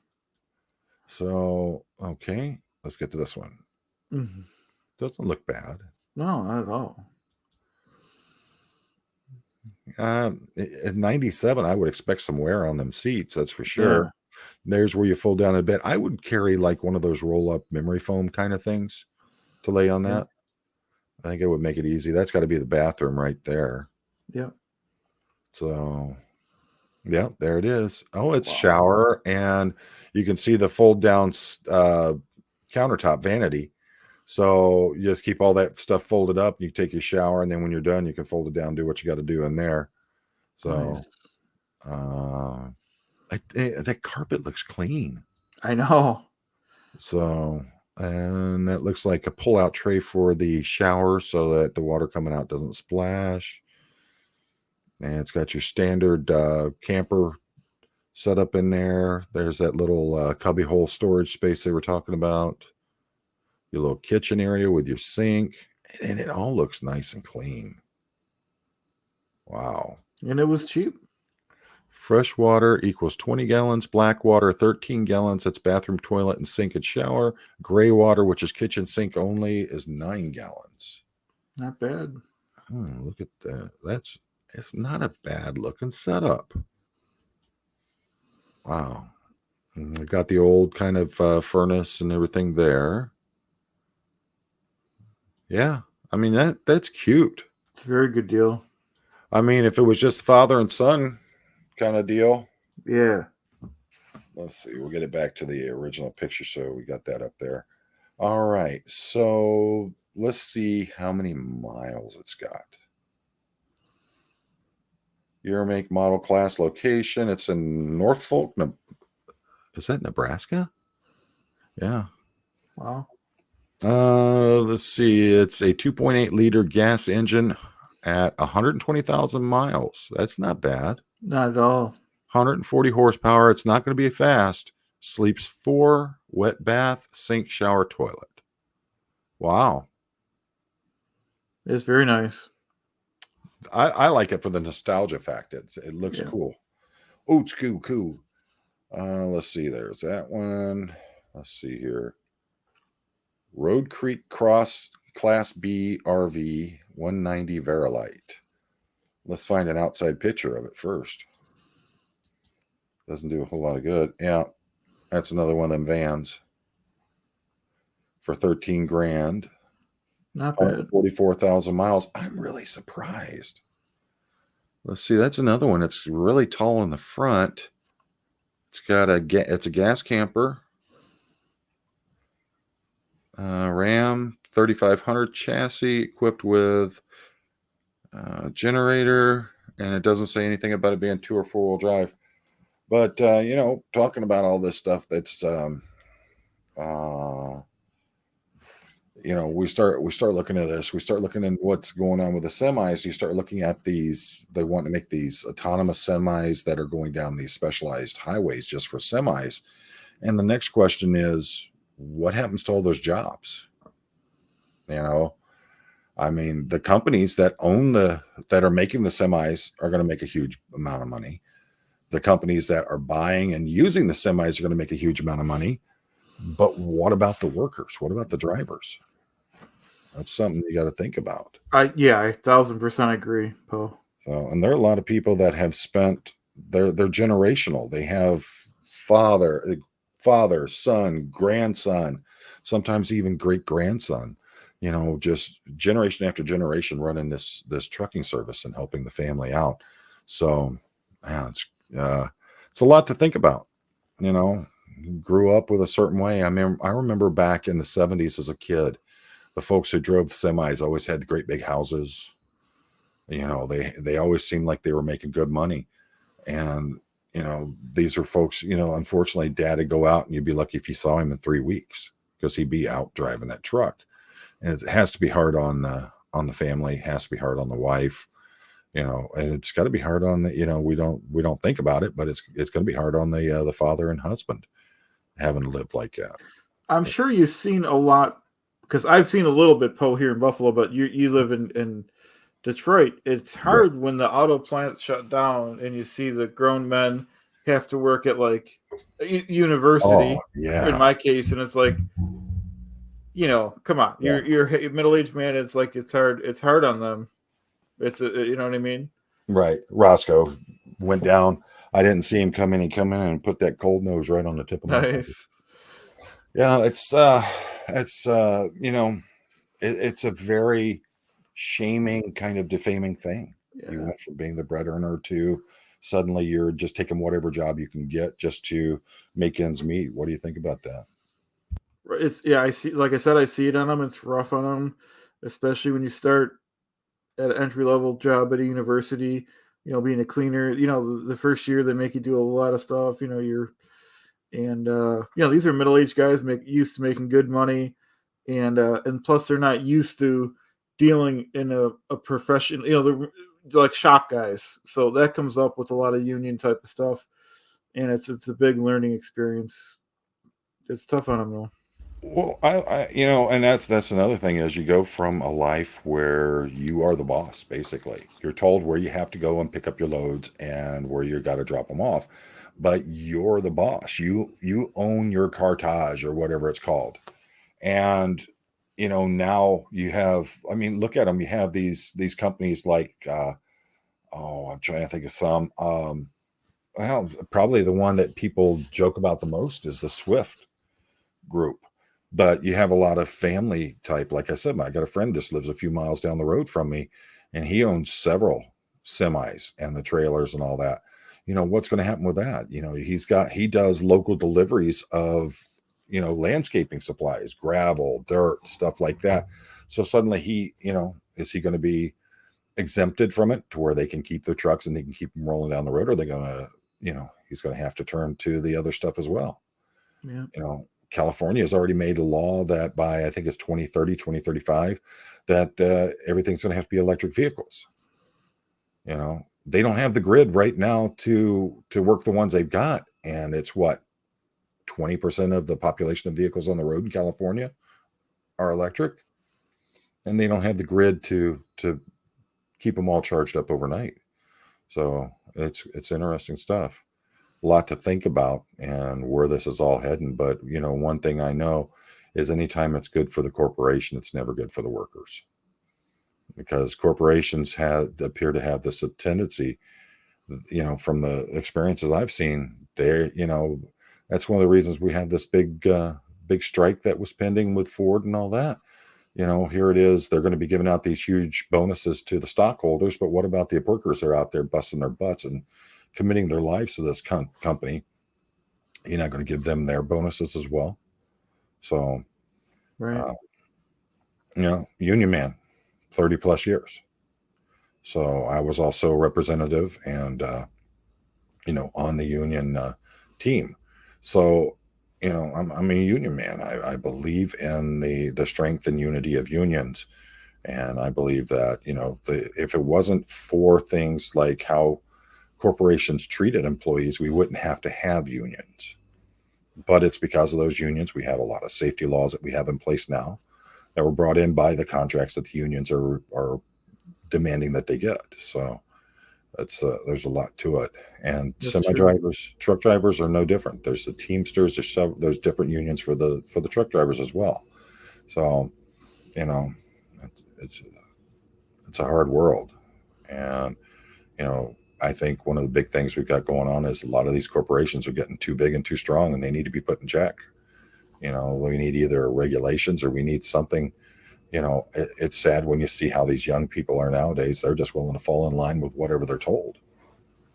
So okay, let's get to this one. Mm-hmm. Doesn't look bad. No, not at all. At 97, I would expect some wear on them seats. That's for sure. Yeah. There's where you fold down a bed. I would carry like one of those roll up memory foam kind of things to lay on that. I think it would make it easy. That's got to be the bathroom right there. Yeah. So, yeah, there it is. Oh, it's shower, and you can see the fold down countertop vanity. So you just keep all that stuff folded up. You take your shower, and then when you're done, you can fold it down, do what you got to do in there. So, that carpet looks clean. I know. So, and that looks like a pull-out tray for the shower so that the water coming out doesn't splash. And it's got your standard camper setup in there. There's that little cubby hole storage space they were talking about. Your little kitchen area with your sink, and it all looks nice and clean. Wow. And it was cheap. Fresh water equals 20 gallons. Black water, 13 gallons. That's bathroom, toilet, and sink and shower. Gray water, which is kitchen sink only, is 9 gallons. Not bad. Look at that. It's not a bad looking setup. Wow. We got the old kind of furnace and everything there. Yeah. I mean, that's cute. It's a very good deal. I mean, if it was just father and son kind of deal. Yeah. Let's see. We'll get it back to the original picture. So we got that up there. All right. So let's see how many miles it's got. Year, make, model, class, location. It's in Norfolk. Is that Nebraska? Yeah. Wow. Let's see. It's a 2.8 liter gas engine at 120,000 miles. That's not bad. Not at all. 140 horsepower. It's not going to be fast. Sleeps 4, wet bath, sink, shower, toilet. Wow. It's very nice. I like it for the nostalgia fact. It looks cool. Oh, it's cool. Let's see. There's that one. Let's see here. Road Creek Cross Class B RV 190 Verilight. Let's find an outside picture of it first. Doesn't do a whole lot of good. Yeah, that's another one of them vans for 13 grand. Not bad. 44,000 miles. I'm really surprised. Let's see. That's another one. It's really tall in the front. It's a gas camper. Ram 3500 chassis equipped with generator, and it doesn't say anything about it being 2 or 4-wheel drive. But talking about all this stuff, that's we start looking at this. We start looking at what's going on with the semis. You start looking at these. They want to make these autonomous semis that are going down these specialized highways just for semis. And the next question is, what happens to all those jobs? I mean, the companies that are making the semis are going to make a huge amount of money. The companies that are buying and using the semis are going to make a huge amount of money. But what about the workers? What about the drivers? That's something you got to think about. I 1000% agree, Poe. So, and there are a lot of people that have spent they're generational. They have father, son, grandson, sometimes even great grandson. Just generation after generation running this trucking service and helping the family out. So, yeah, it's a lot to think about. Grew up with a certain way. I remember back in the 70s as a kid, the folks who drove the semis always had great big houses. They always seemed like they were making good money. And, these are folks, unfortunately, Dad would go out and you'd be lucky if you saw him in 3 weeks because he'd be out driving that truck. And it has to be hard on the family, has to be hard on the wife, and it's got to be hard on the, we don't think about it, but it's going to be hard on the father and husband having to live like that. I'm sure you've seen a lot, because I've seen a little bit, Poe, here in Buffalo, but you live in Detroit. It's hard when the auto plant shut down and you see the grown men have to work at like university. In my case, and it's like, come on, you're a middle-aged man. It's like it's hard on them. You know what I mean? Right. Roscoe went down. I didn't see him come in and put that cold nose right on the tip of my head. Yeah, it's it's a very shaming, kind of defaming thing. Yeah. You went from being the bread earner to suddenly you're just taking whatever job you can get just to make ends meet. What do you think about that? I see. Like I said, I see it on them. It's rough on them, especially when you start at an entry-level job at a university, being a cleaner. The first year they make you do a lot of stuff. These are middle-aged guys used to making good money, and plus they're not used to dealing in a profession. They're like shop guys, so that comes up with a lot of union type of stuff, and it's a big learning experience. It's tough on them though. Well, and that's another thing is you go from a life where you are the boss, basically. You're told where you have to go and pick up your loads and where you got to drop them off, but you're the boss. You own your cartage or whatever it's called. And now you have, I mean, look at them. You have these companies like I'm trying to think of some. Well, probably the one that people joke about the most is the Swift group. But you have a lot of family type. Like I said, I got a friend just lives a few miles down the road from me, and he owns several semis and the trailers and all that. What's going to happen with that? He does local deliveries of landscaping supplies, gravel, dirt, stuff like that. So suddenly is he going to be exempted from it to where they can keep their trucks and they can keep them rolling down the road? Or are they going to, he's going to have to turn to the other stuff as well? Yeah. California has already made a law that by, I think it's 2030, 2035, that everything's going to have to be electric vehicles. They don't have the grid right now to work the ones they've got. And it's what, 20% of the population of vehicles on the road in California are electric. And they don't have the grid to keep them all charged up overnight. So it's interesting stuff. A lot to think about and where this is all heading. But one thing I know is anytime it's good for the corporation, it's never good for the workers, because corporations appear to have this tendency, from the experiences I've seen there, that's one of the reasons we have this big strike that was pending with Ford and all that. Here it is. They're going to be giving out these huge bonuses to the stockholders, but what about the workers that are out there busting their butts and committing their lives to this company? You're not going to give them their bonuses as well. So, Right. Union man, 30 plus years. So I was also a representative and, on the union team. So, I'm a union man. I believe in the strength and unity of unions. And I believe that, if it wasn't for things like how corporations treated employees, we wouldn't have to have unions. But it's because of those unions we have a lot of safety laws that we have in place now that were brought in by the contracts that the unions are demanding that they get. So there's a lot to it. And That's semi true. drivers, truck drivers are no different. There's the Teamsters. There's different unions for the truck drivers as well. So you know, it's it's a hard world, and I think one of the big things we've got going on is a lot of these corporations are getting too big and too strong, and they need to be put in check. We need either regulations or we need something. It's sad when you see how these young people are nowadays. They're just willing to fall in line with whatever they're told.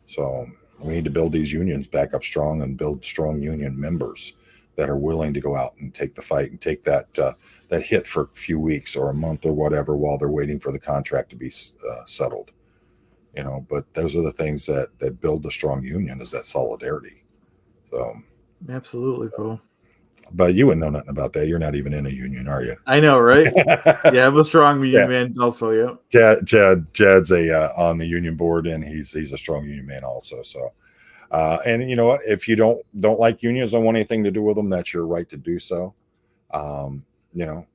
So we need to build these unions back up strong and build strong union members that are willing to go out and take the fight and take that hit for a few weeks or a month or whatever while they're waiting for the contract to be settled. But those are the things that build the strong union, is that solidarity. So, Absolutely, Paul. but you wouldn't know nothing about that. You're not even in a union, are you? I know, right? Yeah, I'm a strong union Yeah. man also, yeah. Chad's on the union board, and he's a strong union man also. So, and you know what? If you don't like unions, don't want anything to do with them, that's your right to do so. Um, you know,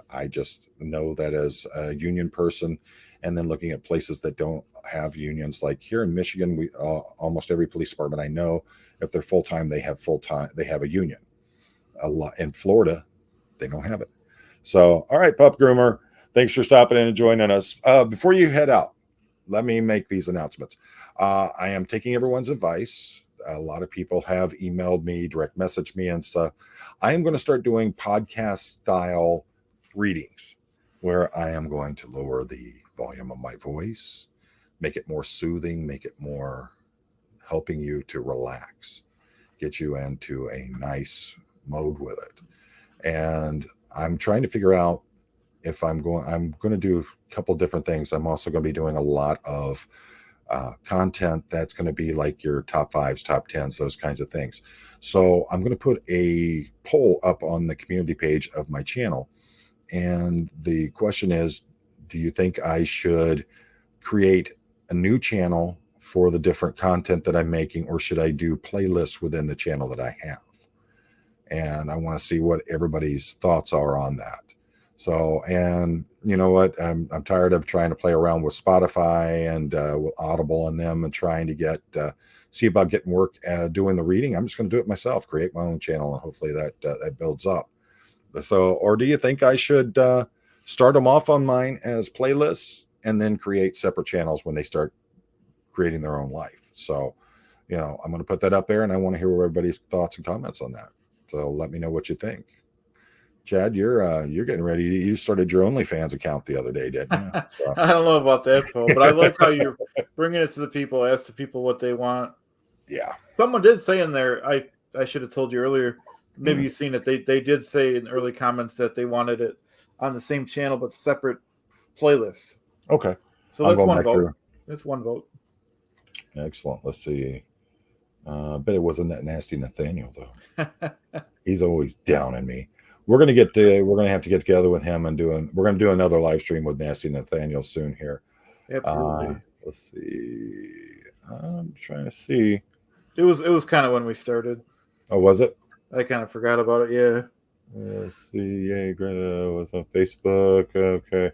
I just know that as a union person, and then looking at places that don't have unions, like here in Michigan, we almost every police department I know, if they're full time, they have a union. A lot in Florida, they don't have it. So, all right, Pup Groomer, thanks for stopping in and joining us. Before you head out, let me make these announcements. I am taking everyone's advice. A lot of people have emailed me, direct messaged me, and stuff. I am going to start doing podcast style readings where I am going to lower the volume of my voice, make it more soothing, make it more helping you to relax, get you into a nice mode with it. And I'm trying to figure out if I'm going to do a couple different things. I'm also going to be doing a lot of content that's going to be like your top fives, top tens, those kinds of things. So I'm going to put a poll up on the community page of my channel. And the question is, do you think I should create a new channel for the different content that I'm making, or should I do playlists within the channel that I have? and I want to see what everybody's thoughts are on that. So, and you know what? I'm tired of trying to play around with Spotify and with Audible and them and trying to get see about getting work doing the reading. I'm just going to do it myself, create my own channel, and hopefully that builds up. So, or do you think I should start them off on mine as playlists and then create separate channels when they start creating their own life? So, you know, I'm going to put that up there, and I want to hear everybody's thoughts and comments on that. So let me know what you think. Chad, you're getting ready. You started your OnlyFans account the other day, didn't you? So. I don't know about that, Paul, but I like how you're bringing it to the people, ask the people what they want. Yeah. Someone did say in there, I should have told you earlier, maybe you've seen it. They did say in early comments that they wanted it on the same channel but separate playlists. Okay. So that's one vote. That's one vote. Excellent. Let's see. I bet it wasn't that nasty Nathaniel though. He's always down on me. We're gonna have to get together with him and we're gonna do another live stream with Nasty Nathaniel soon here. Absolutely. Let's see. I'm trying to see. It was kind of when we started. Oh, was it? I kind of forgot about it. Yeah. Let's see. Yay, Greta was on Facebook. Okay.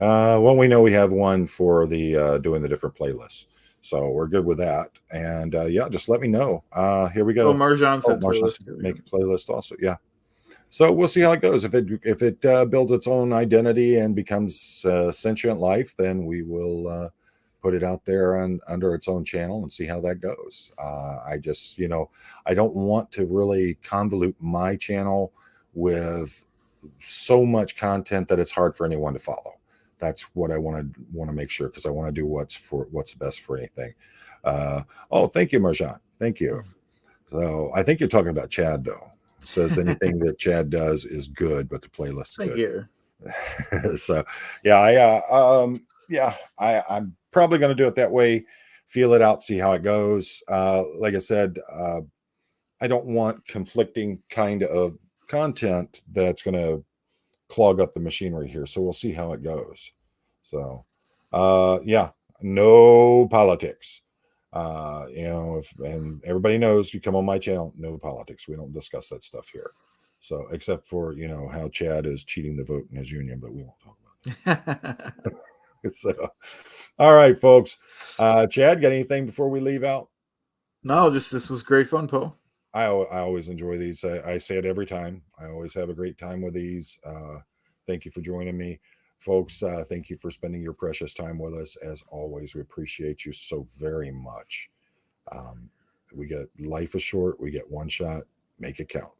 Well, we know we have one for the doing the different playlists. So we're good with that. And yeah, just let me know. Here we go. Oh, Marjan said make a playlist also. Yeah. So we'll see how it goes. If it builds its own identity and becomes sentient life, then we will put it out there under its own channel and see how that goes. I just, you know, I don't want to really convolute my channel with so much content that it's hard for anyone to follow. That's what I want to make sure, because I want to do what's best for anything. Oh, thank you, Marjan. Thank you. So I think you're talking about Chad, though. Says anything that Chad does is good, but the playlist is Thank good. You. So yeah, I'm probably going to do it that way. Feel it out, see how it goes. Like I said, I don't want conflicting kind of content that's going to clog up the machinery here. So we'll see how it goes. So yeah, no politics. You know, and everybody knows, you come on my channel, no politics. We don't discuss that stuff here. So except for, you know, how Chad is cheating the vote in his union, but we won't talk about it. So, all right, folks. Chad, got anything before we leave out? No, this was great fun, Poe. I always enjoy these. I say it every time. I always have a great time with these. Thank you for joining me, folks. Thank you for spending your precious time with us. As always, we appreciate you so very much. Life is short. We get one shot. Make it count.